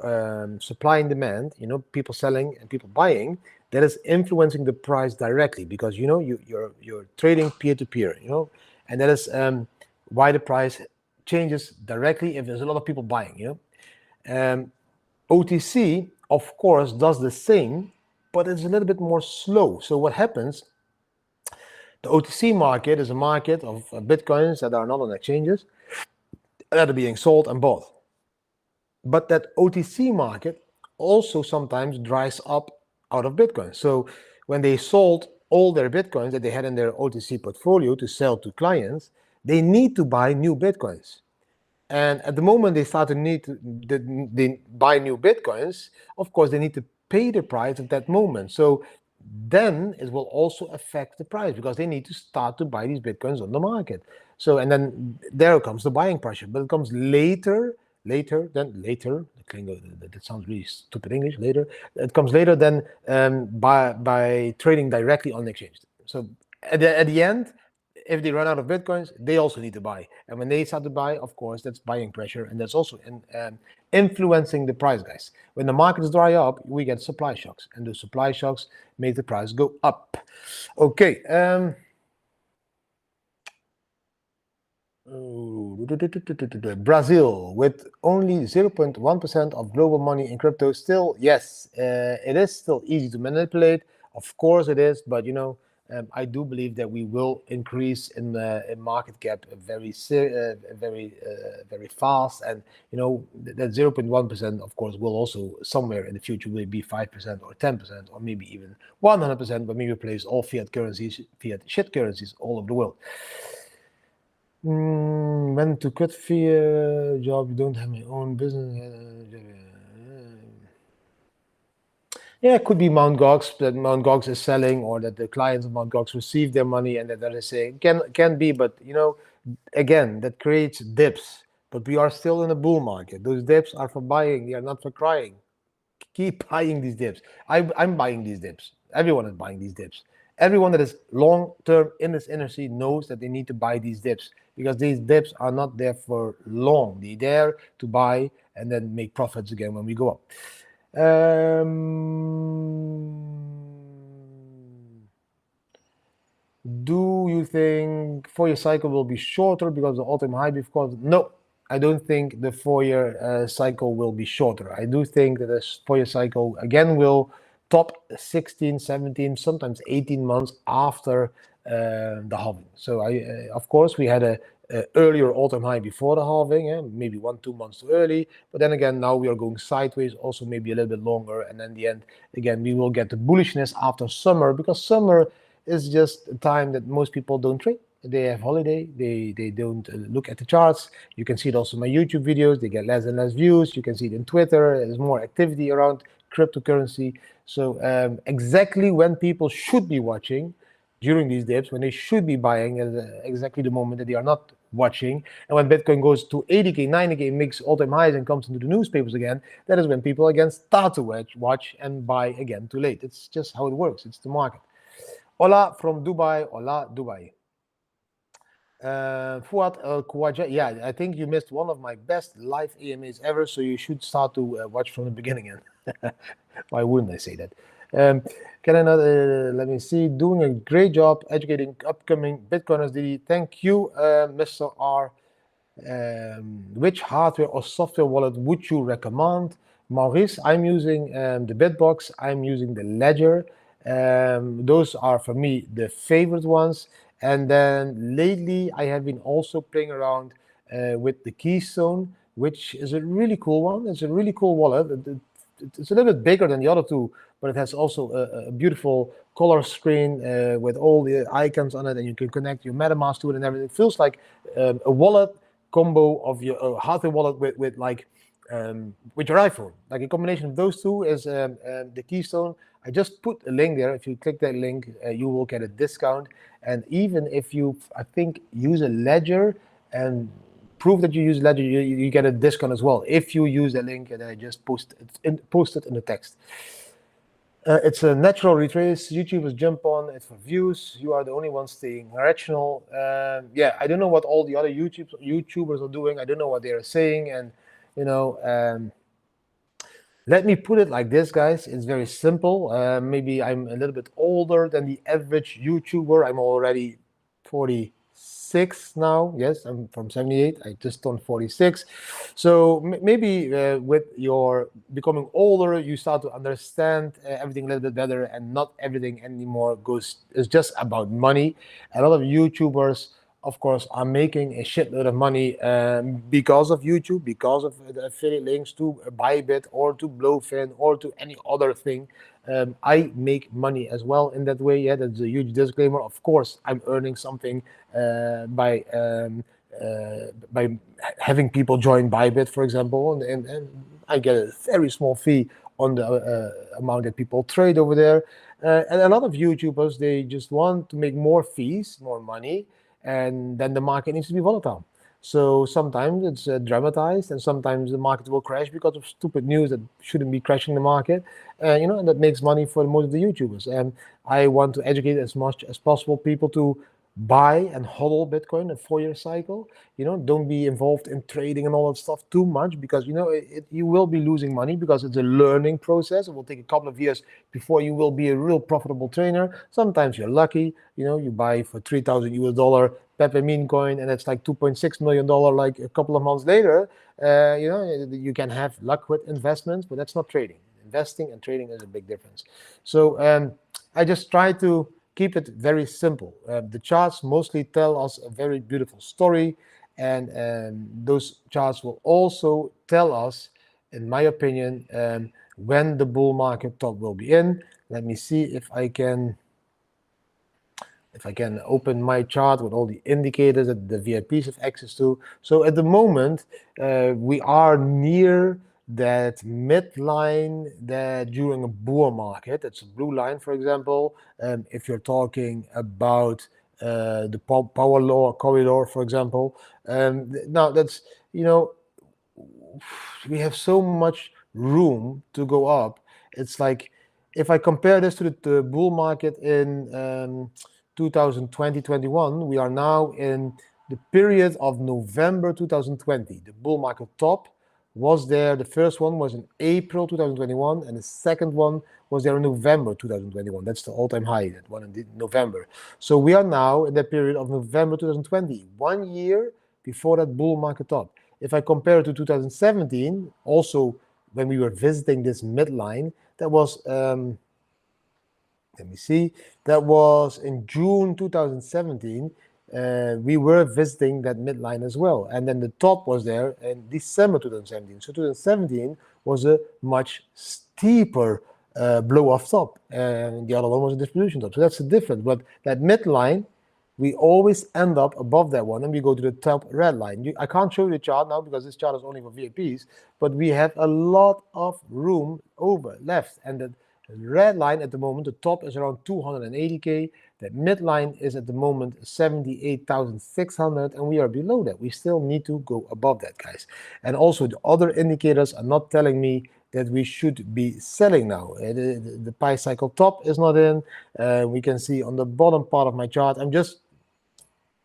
supply and demand, people selling and people buying, that is influencing the price directly, because you're trading peer-to-peer, and that is why the price changes directly if there's a lot of people buying. OTC, of course, does the same, but it's a little bit more slow. So what happens? The OTC market is a market of Bitcoins that are not on exchanges, that are being sold and bought. But that OTC market also sometimes dries up out of Bitcoin. So when they sold all their Bitcoins that they had in their OTC portfolio to sell to clients, they need to buy new Bitcoins. And at the moment they start to need to they buy new Bitcoins, of course they need to pay the price at that moment. So then it will also affect the price because they need to start to buy these Bitcoins on the market. So, and then there comes the buying pressure, but it comes later. That sounds really stupid English. Later, it comes later than by trading directly on the exchange. So at the end, if they run out of Bitcoins, they also need to buy. And when they start to buy, of course, that's buying pressure. And that's also influencing the price, guys. When the markets dry up, we get supply shocks. And the supply shocks make the price go up. Okay. Brazil, with only 0.1% of global money in crypto, still, yes, it is still easy to manipulate. Of course it is, but I do believe that we will increase in market cap very fast, and that 0.1%, of course, will also somewhere in the future will be 5% or 10% or maybe even 100%, but maybe replace all fiat shit currencies all over the world. When to quit via job, you don't have my own business. Yeah, it could be Mt. Gox, that Mt. Gox is selling, or that the clients of Mt. Gox receive their money and that they're saying can be, but again, that creates dips. But we are still in a bull market. Those dips are for buying, they are not for crying. Keep buying these dips. I'm buying these dips. Everyone is buying these dips. Everyone that is long-term in this industry knows that they need to buy these dips because these dips are not there for long. They're there to buy and then make profits again when we go up. Do you think 4-year cycle will be shorter because of the all-time high before? No, I don't think the 4-year cycle will be shorter. I do think that this 4-year cycle again will top 16, 17, sometimes 18 months after the halving. So of course, we had a earlier all-time high before the halving, maybe 1-2 months too early. But then again, now we are going sideways, also maybe a little bit longer. And then the end, again, we will get the bullishness after summer, because summer is just a time that most people don't trade. They have holiday, they don't look at the charts. You can see it also in my YouTube videos. They get less and less views. You can see it in Twitter. There's more activity around cryptocurrency. So exactly when people should be watching during these dips, when they should be buying, is exactly the moment that they are not watching. And when Bitcoin goes to 80K, 90K, makes all-time highs and comes into the newspapers again, that is when people again start to watch and buy again too late. It's just how it works. It's the market. Hola from Dubai. Hola, Dubai. Fuad Khawaja, yeah, I think you missed one of my best live AMAs ever, so you should start to watch from the beginning. Why wouldn't I say that? Can I not, let me see, doing a great job educating upcoming Bitcoiners, Didi. Thank you, Mr. R. Which hardware or software wallet would you recommend? Maurice, I'm using the Bitbox, I'm using the Ledger. Those are for me the favorite ones. And then lately I have been also playing around with the Keystone, which is a really cool one. It's a really cool wallet. It's a little bit bigger than the other two, but it has also a beautiful color screen with all the icons on it, and you can connect your MetaMask to it and everything. It feels like a wallet combo of your hardware wallet with your iPhone. Like a combination of those two is the Keystone. I just put a link there. If you click that link, you will get a discount. And even if you, I think, use a Ledger and prove that you use Ledger, you get a discount as well if you use the link that I just posted in the text. It's a natural retrace. YouTubers jump on it for views. You are the only one staying rational. Yeah, I don't know what all the other YouTubers are doing. I don't know what they are saying. And, let me put it like this, guys. It's very simple. Maybe I'm a little bit older than the average YouTuber. I'm already 46 now. Yes, I'm from 78. I just turned 46. So maybe with your becoming older, you start to understand everything a little bit better, and not everything anymore is just about money. A lot of YouTubers, of course, are making a shitload of money because of YouTube, because of the affiliate links to Bybit or to Blowfin or to any other thing. I make money as well in that way. Yeah, that's a huge disclaimer. Of course, I'm earning something by having people join Bybit, for example, and I get a very small fee on the amount that people trade over there. And a lot of YouTubers, they just want to make more fees, more money, and then the market needs to be volatile. So sometimes it's dramatized, and sometimes the market will crash because of stupid news that shouldn't be crashing the market. And that makes money for most of the YouTubers. And I want to educate as much as possible people to buy and hodl Bitcoin, a 4-year cycle. Don't be involved in trading and all that stuff too much, because you will be losing money, because it's a learning process. It will take a couple of years before you will be a real profitable trainer. Sometimes you're lucky, you buy for $3,000 Peppermint coin, and it's like $2.6 million like a couple of months later. You can have luck with investments, but that's not trading. Investing and trading is a big difference. So I just try to keep it very simple. The charts mostly tell us a very beautiful story, and those charts will also tell us, in my opinion, when the bull market top will be in. Let me see if I can open my chart with all the indicators that the VIPs have access to. So at the moment, we are near that midline that during a bull market, that's a blue line, for example. If you're talking about the power law corridor, for example. Now that's, we have so much room to go up. It's like, if I compare this to the bull market in 2020-21, we are now in the period of November 2020. The bull market top was there. The first one was in April 2021, and the second one was there in November 2021. That's the all-time high, that one in November. So we are now in that period of November 2020, 1 year before that bull market top. If I compare it to 2017, also when we were visiting this midline, that was, let me see, that was in June 2017. We were visiting that midline as well. And then the top was there in December 2017. So 2017 was a much steeper blow-off top. And the other one was a distribution top. So that's the difference. But that midline, we always end up above that one, and we go to the top red line. I can't show you the chart now because this chart is only for VIPs, but we have a lot of room over left. And the red line at the moment, the top is around 280K. The midline is at the moment 78,600, and we are below that. We still need to go above that, guys. And also the other indicators are not telling me that we should be selling now. The Pi cycle top is not in. We can see on the bottom part of my chart, I'm just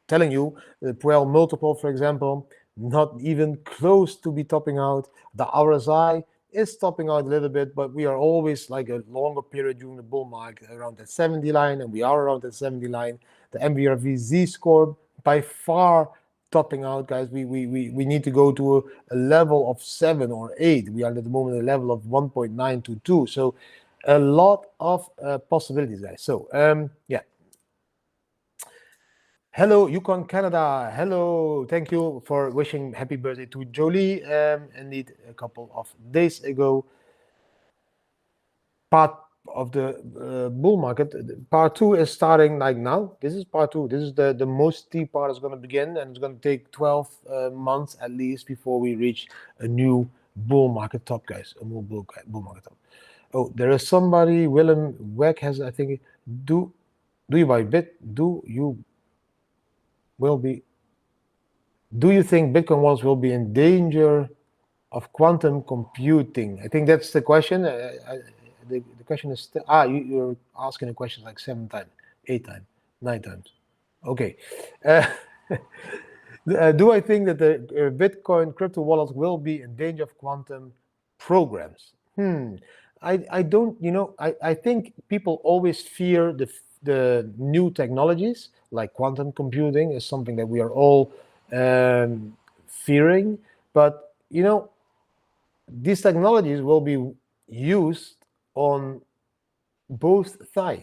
telling you, the Puel multiple, for example, not even close to be topping out. The RSI is topping out a little bit, but we are always like a longer period during the bull market around that 70 line, and we are around that 70 line. The MVRV Z-score by far topping out, guys. We need to go to a level of 7 or 8. We are at the moment at a level of 1.922. So a lot of possibilities, guys. So yeah. Hello, Yukon, Canada. Hello, thank you for wishing happy birthday to Jolie. Indeed, a couple of days ago. Part of the bull market, part 2 is starting like now. This is part 2. This is the most steep part is going to begin, and it's going to take 12 months at least before we reach a new bull market top, guys. A new bull market top. Oh, there is somebody. Willem Weck has, I think. Do you buy Bit? Do you think Bitcoin wallets will be in danger of quantum computing? I think that's the question. The question is still, you're asking a question like 7 times, 8 times, 9 times. Okay. Do I think that the Bitcoin crypto wallets will be in danger of quantum programs? I don't, I think people always fear the new technologies, like quantum computing is something that we are all fearing. But, these technologies will be used on both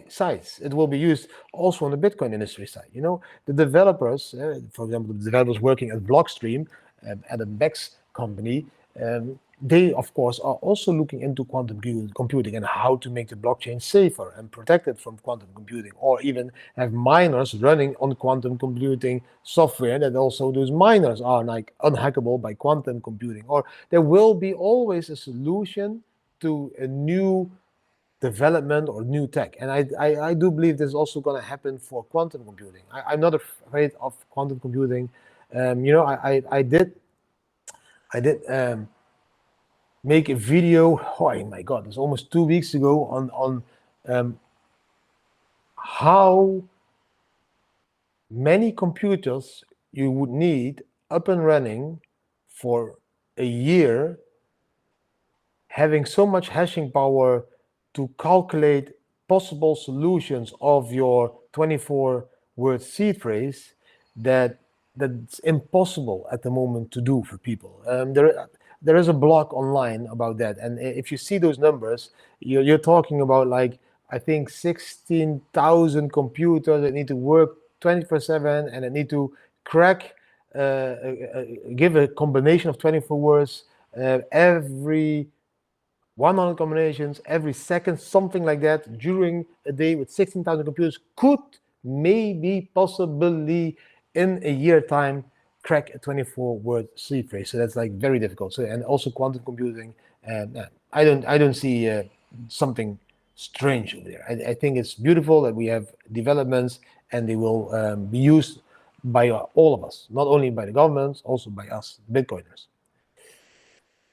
sides. It will be used also on the Bitcoin industry side. The developers, for example, the developers working at Blockstream, at a BEX company, they, of course, are also looking into quantum computing and how to make the blockchain safer and protected from quantum computing, or even have miners running on quantum computing software that also those miners are like unhackable by quantum computing. Or there will be always a solution to a new development or new tech. And I do believe this is also going to happen for quantum computing. I'm not afraid of quantum computing. I did make a video. Oh my God, it's almost 2 weeks ago on how many computers you would need up and running for a year, having so much hashing power to calculate possible solutions of your 24-word seed phrase that's impossible at the moment to do for people. There is a blog online about that, and if you see those numbers, you're talking about, like, I think 16,000 computers that need to work 24/7 and that need to crack, give a combination of 24 words every 100 combinations every second, something like that, during a day with 16,000 computers could maybe possibly in a year time crack a 24-word seed phrase. So that's like very difficult. So, and also quantum computing, I don't see something strange over there. I think it's beautiful that we have developments, and they will be used by all of us, not only by the governments, also by us Bitcoiners.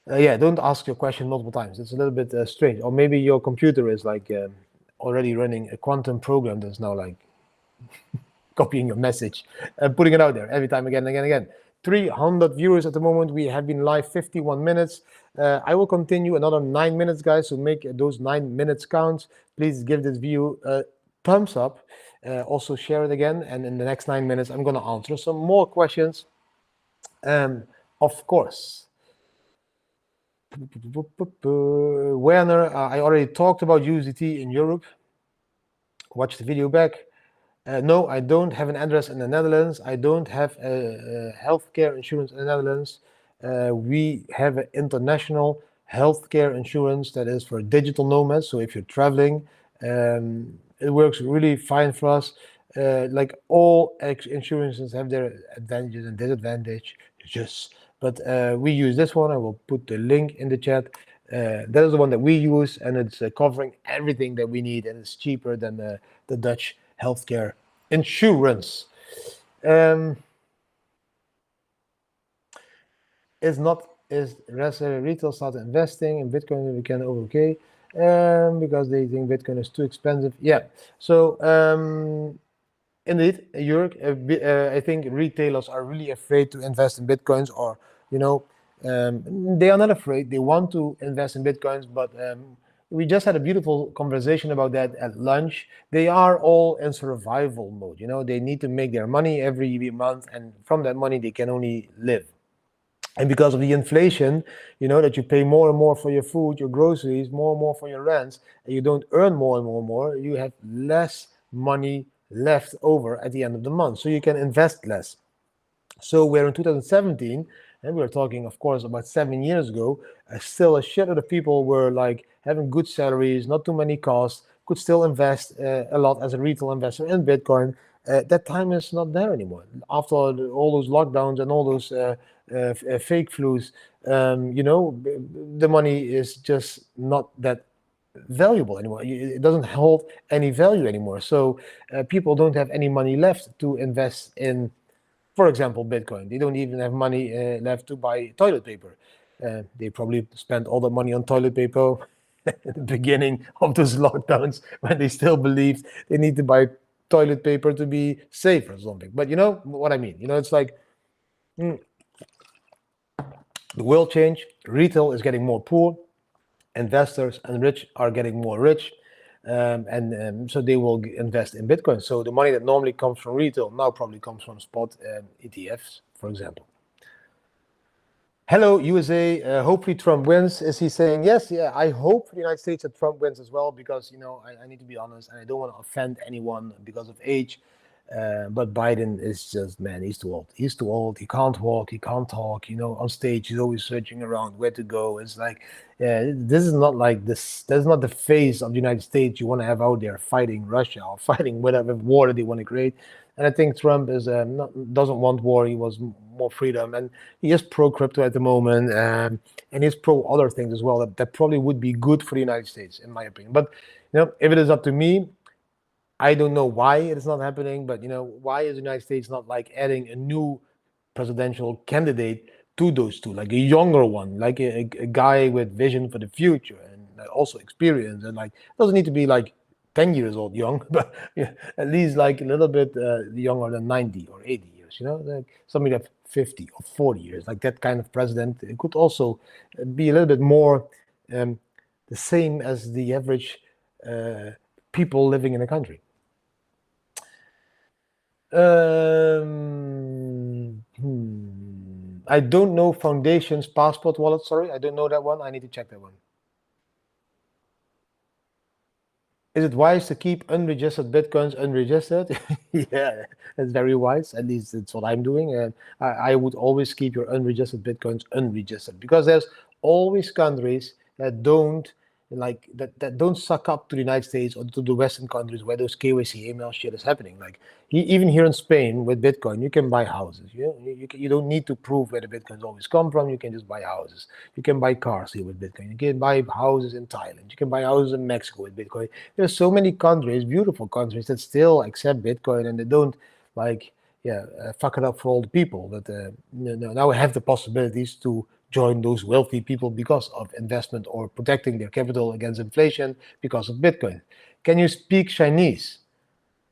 Don't ask your question multiple times. It's a little bit strange. Or maybe your computer is like already running a quantum program that's now like copying your message and putting it out there every time, again and again and again. 300 viewers at the moment. We have been live 51 minutes. I will continue another 9 minutes, guys, so make those 9 minutes count. Please give this video a thumbs up. Also share it again. And in the next 9 minutes, I'm going to answer some more questions. Of course. Werner, I already talked about USDT in Europe. Watch the video back. No, I don't have an address in the Netherlands. I don't have a healthcare insurance in the Netherlands. We have an international healthcare insurance that is for digital nomads. So if you're traveling, it works really fine for us. Like all insurances have their advantages and disadvantages. But we use this one. I will put the link in the chat. That is the one that we use, and it's covering everything that we need, and it's cheaper than the Dutch healthcare insurance. Is retail start investing in Bitcoin? We can okay, because they think Bitcoin is too expensive. Yeah. So indeed, Jörg, I think retailers are really afraid to invest in Bitcoins, or they are not afraid. They want to invest in Bitcoins, but we just had a beautiful conversation about that at lunch. They are all in survival mode. They need to make their money every month, and from that money they can only live. And because of the inflation, that you pay more and more for your food, your groceries, more and more for your rents, and you don't earn more and more and more, you have less money left over at the end of the month. So you can invest less. So we're in 2017, and we're talking, of course, about 7 years ago. Still a shitload of people were like having good salaries, not too many costs, could still invest a lot as a retail investor in Bitcoin. That time is not there anymore. After all those lockdowns and all those fake flus, the money is just not that valuable anymore. It doesn't hold any value anymore. So people don't have any money left to invest in, for example, Bitcoin. They don't even have money left to buy toilet paper. They probably spent all the money on toilet paper at the beginning of those lockdowns, when they still believed they need to buy toilet paper to be safe or something. But you know what I mean? It's like the world changed. Retail is getting more poor. Investors and rich are getting more rich. And so they will invest in Bitcoin. So the money that normally comes from retail now probably comes from spot ETFs, for example. Hello, USA. Hopefully Trump wins. Is he saying yes? Yeah, I hope for the United States that Trump wins as well, because, I need to be honest, and I don't want to offend anyone because of age. But Biden is just, man, he's too old. He's too old. He can't walk. He can't talk. On stage, he's always searching around where to go. It's like, this is not like this. That's not the face of the United States you want to have out there fighting Russia or fighting whatever war that they want to create. And I think Trump is doesn't want war. He was more freedom, and he is pro crypto at the moment, and he's pro other things as well that probably would be good for the United States, in my opinion. But if it is up to me, I don't know why it is not happening. But why is the United States not like adding a new presidential candidate to those two, like a younger one, like a guy with vision for the future and also experience, and like doesn't need to be like 10 years old young, but at least like a little bit younger than 90 or 80 years, like somebody of 50 or 40 years, like that kind of president. It could also be a little bit more the same as the average people living in a country. I don't know Foundation's Passport wallet. Sorry, I don't know that one. I need to check that one. Is it wise to keep unregistered Bitcoins unregistered? Yeah, that's very wise. At least it's what I'm doing. And I would always keep your unregistered Bitcoins unregistered, because there's always countries that don't that don't suck up to the United States or to the Western countries where those KYC email shit is happening. Like even here in Spain with Bitcoin, you can buy houses. You don't need to prove where the Bitcoins always come from. You can just buy houses. You can buy cars here with Bitcoin. You can buy houses in Thailand. You can buy houses in Mexico with Bitcoin. There's so many countries, beautiful countries, that still accept Bitcoin, and they don't fuck it up for all the people. But now we have the possibilities to join those wealthy people because of investment or protecting their capital against inflation because of Bitcoin. Can you speak Chinese?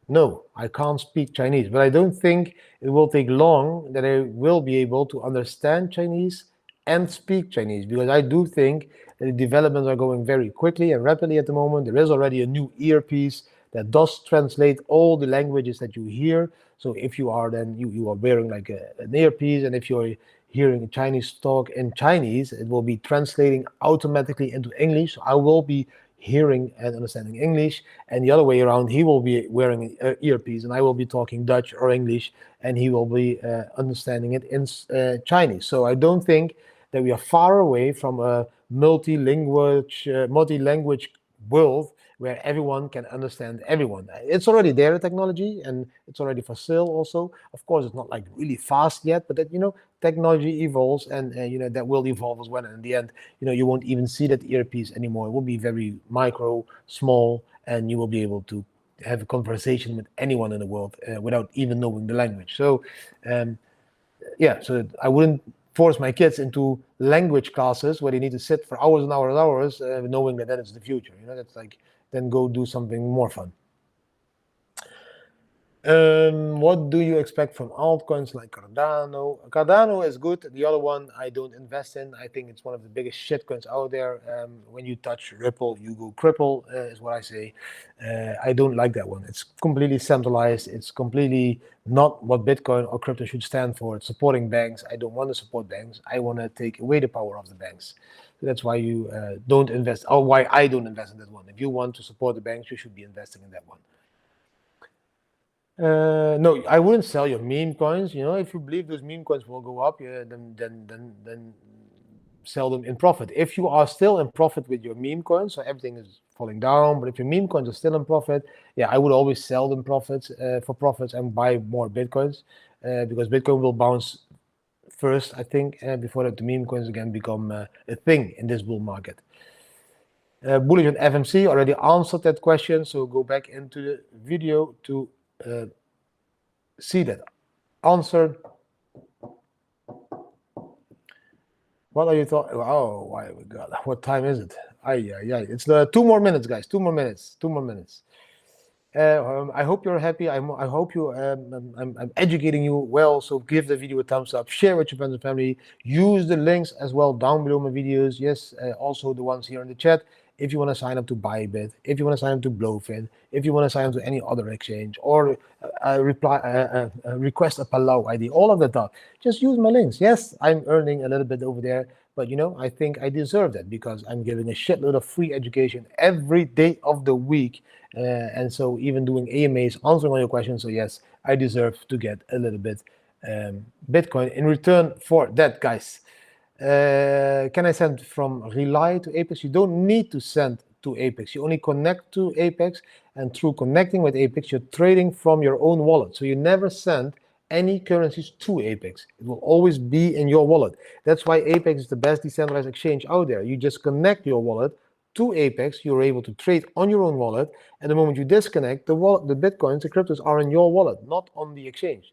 No, I can't speak Chinese, but I don't think it will take long that I will be able to understand Chinese and speak Chinese, because I do think that the developments are going very quickly and rapidly at the moment. There is already a new earpiece that does translate all the languages that you hear. So if you are then you are wearing like an earpiece, and if you're hearing Chinese talk in Chinese, it will be translating automatically into English. So I will be hearing and understanding English, and the other way around, he will be wearing an earpiece and I will be talking Dutch or English, and he will be understanding it in Chinese. So I don't think that we are far away from a multi-language world where everyone can understand everyone. It's already there, the technology, and it's already for sale also. Of course, it's not like really fast yet, but that technology evolves, and that will evolve as well. And in the end, you won't even see that earpiece anymore. It will be very micro, small, and you will be able to have a conversation with anyone in the world without even knowing the language. So, so I wouldn't force my kids into language classes where they need to sit for hours and hours and hours, knowing that is the future. That's like, then go do something more fun. What do you expect from altcoins like Cardano? Cardano is good. The other one I don't invest in. I think it's one of the biggest shitcoins out there. When you touch Ripple, you go cripple, is what I say. I don't like that one. It's completely centralized. It's completely not what Bitcoin or crypto should stand for. It's supporting banks. I don't want to support banks. I want to take away the power of the banks. So that's why you don't invest, or why I don't invest in that one. If you want to support the banks, you should be investing in that one. No, I wouldn't sell your meme coins. If you believe those meme coins will go up, then sell them in profit. If you are still in profit with your meme coins, so everything is falling down, but if your meme coins are still in profit, I would always sell them for profits and buy more Bitcoins, because Bitcoin will bounce first, I think, before the meme coins again become a thing in this bull market. Bullish on FMC, already answered that question, so go back into the video to see that answered. What are you thoughts? Oh my God, what time is it? It's 2 more minutes, guys. 2 more minutes. I hope you're happy. I hope you. I'm educating you well. So give the video a thumbs up. Share with your friends and family. Use the links as well down below my videos. Yes, also the ones here in the chat. If you want to sign up to Bybit, if you want to sign up to Blowfin, if you want to sign up to any other exchange, or request a Palau ID, all of that stuff, just use my links. Yes, I'm earning a little bit over there, but I think I deserve that, because I'm giving a shitload of free education every day of the week. And so even doing AMAs, answering all your questions. So yes, I deserve to get a little bit Bitcoin in return for that, guys. Can I send from Relai to Apex? You don't need to send to Apex. You only connect to Apex, and through connecting with Apex, you're trading from your own wallet. So you never send any currencies to Apex. It will always be in your wallet. That's why Apex is the best decentralized exchange out there. You just connect your wallet to Apex. You're able to trade on your own wallet. And the moment you disconnect, the wallet, the Bitcoins, the cryptos are in your wallet, not on the exchange.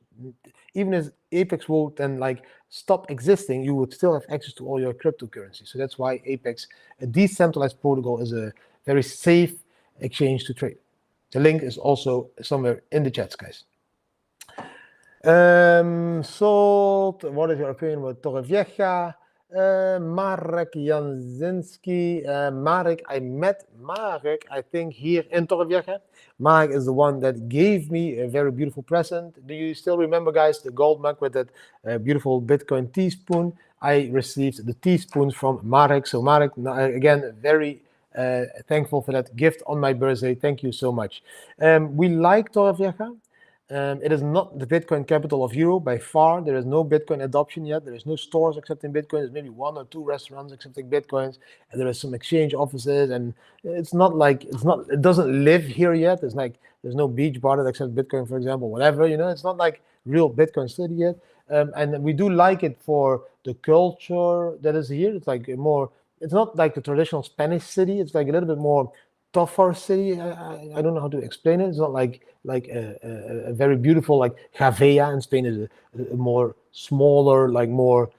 Even if Apex will then like stop existing, you would still have access to all your cryptocurrency. So that's why Apex, a decentralized protocol, is a very safe exchange to trade. The link is also somewhere in the chats, guys. Salt, what is your opinion about Torrevieja? Marek Janzinski. Marek, I met Marek, I think, here in Torrevieja. Marek is the one that gave me a very beautiful present. Do you still remember, guys, the gold mug with that beautiful Bitcoin teaspoon? I received the teaspoons from Marek. So Marek, again, very thankful for that gift on my birthday. Thank you so much. We like Torrevieja. It is not the Bitcoin capital of Europe by far. There is no Bitcoin adoption yet. There is no stores accepting Bitcoin. There's maybe 1 or 2 restaurants accepting Bitcoins, and there are some exchange offices. And it doesn't live here yet. There's no beach bar that accepts Bitcoin, for example, whatever. It's not like real Bitcoin city yet. And we do like it for the culture that is here. It's like more. It's not like the traditional Spanish city. It's like a little bit more tougher city. I don't know how to explain it. It's not like a very beautiful like Javea in Spain is a more smaller, like more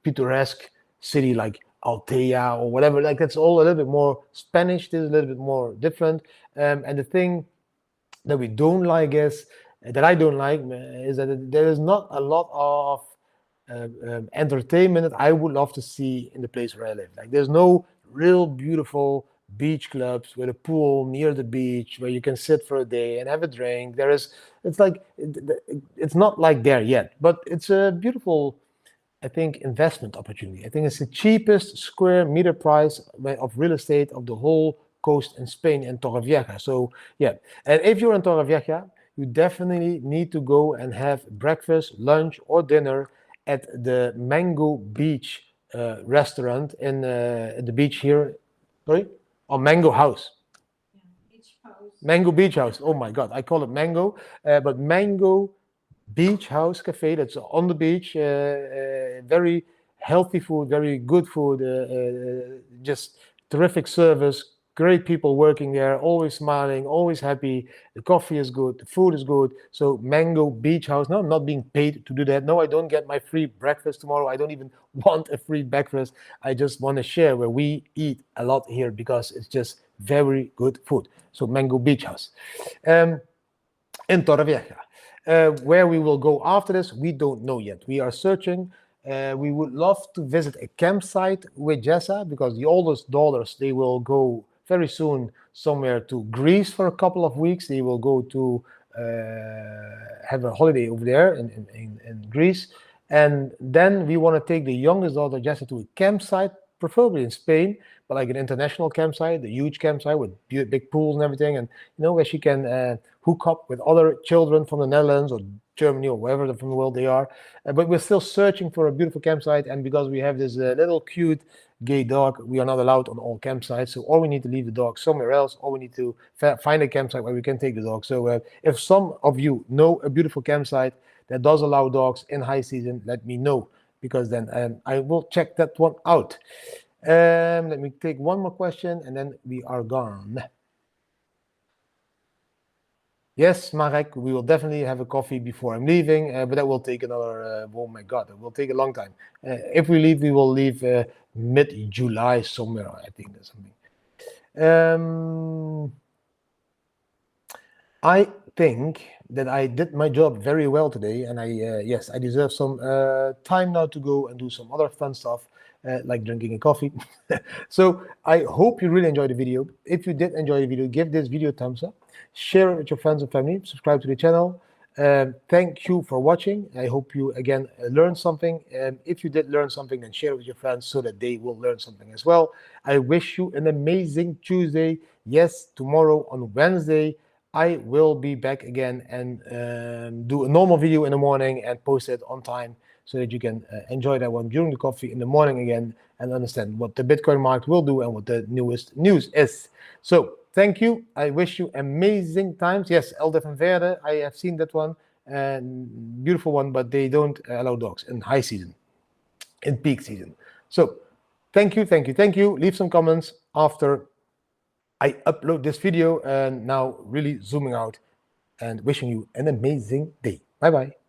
picturesque city like Altea or whatever. Like that's all a little bit more Spanish. This is a little bit more different. And the thing that we don't like is that I don't like is that there is not a lot of entertainment that I would love to see in the place where I live. Like there's no real beautiful beach clubs with a pool near the beach where you can sit for a day and have a drink. It's not like there yet, but it's a beautiful, I think, investment opportunity. I think it's the cheapest square meter price of real estate of the whole coast in Spain and Torrevieja. So yeah, and if you're in Torrevieja, you definitely need to go and have breakfast, lunch, or dinner at the Mango Beach restaurant in the beach here. Sorry? Or Mango House. Yeah, Beach House. Mango Beach House. Oh my God, I call it Mango, but Mango Beach House Cafe. That's on the beach. Very healthy food, very good food. Just terrific service. Great people working there, always smiling, always happy. The coffee is good, the food is good. So Mango Beach House. No, I'm not being paid to do that. No, I don't get my free breakfast tomorrow. I don't even want a free breakfast. I just want to share where we eat a lot here because it's just very good food. So Mango Beach House. In Torrevieja. Where we will go after this, we don't know yet. We are searching. We would love to visit a campsite with Jessa because the oldest daughters, they will go very soon somewhere to Greece for a couple of weeks. They will go to have a holiday over there in Greece. And then we want to take the youngest daughter, Jessa, to a campsite, preferably in Spain, but like an international campsite, a huge campsite with big pools and everything. And, where she can hook up with other children from the Netherlands or Germany or wherever from the world they are. But we're still searching for a beautiful campsite. And because we have this little cute gay dog, we are not allowed on all campsites. So or we need to leave the dog somewhere else, or we need to find a campsite where we can take the dog. So if some of you know a beautiful campsite that does allow dogs in high season, let me know, because then I will check that one out. Let me take one more question and then we are gone. Yes, Marek, we will definitely have a coffee before I'm leaving, but that will take another, oh my God, it will take a long time. If we leave, we will leave mid-July somewhere, I think there's something. I think that I did my job very well today, and yes, I deserve some time now to go and do some other fun stuff, like drinking a coffee. So I hope you really enjoyed the video. If you did enjoy the video, give this video a thumbs up, share it with your friends and family, subscribe to the channel. Thank you for watching. I hope you again learned something. If you did learn something, then share it with your friends so that they will learn something as well. I wish you an amazing Tuesday. Yes, tomorrow on Wednesday, I will be back again and do a normal video in the morning and post it on time so that you can enjoy that one during the coffee in the morning again and understand what the Bitcoin market will do and what the newest news is. So thank you. I wish you amazing times. Yes, Elder van Verde, I have seen that one. and beautiful one, but they don't allow dogs in high season, in peak season. So thank you. Leave some comments after I upload this video, and now really zooming out and wishing you an amazing day. Bye-bye.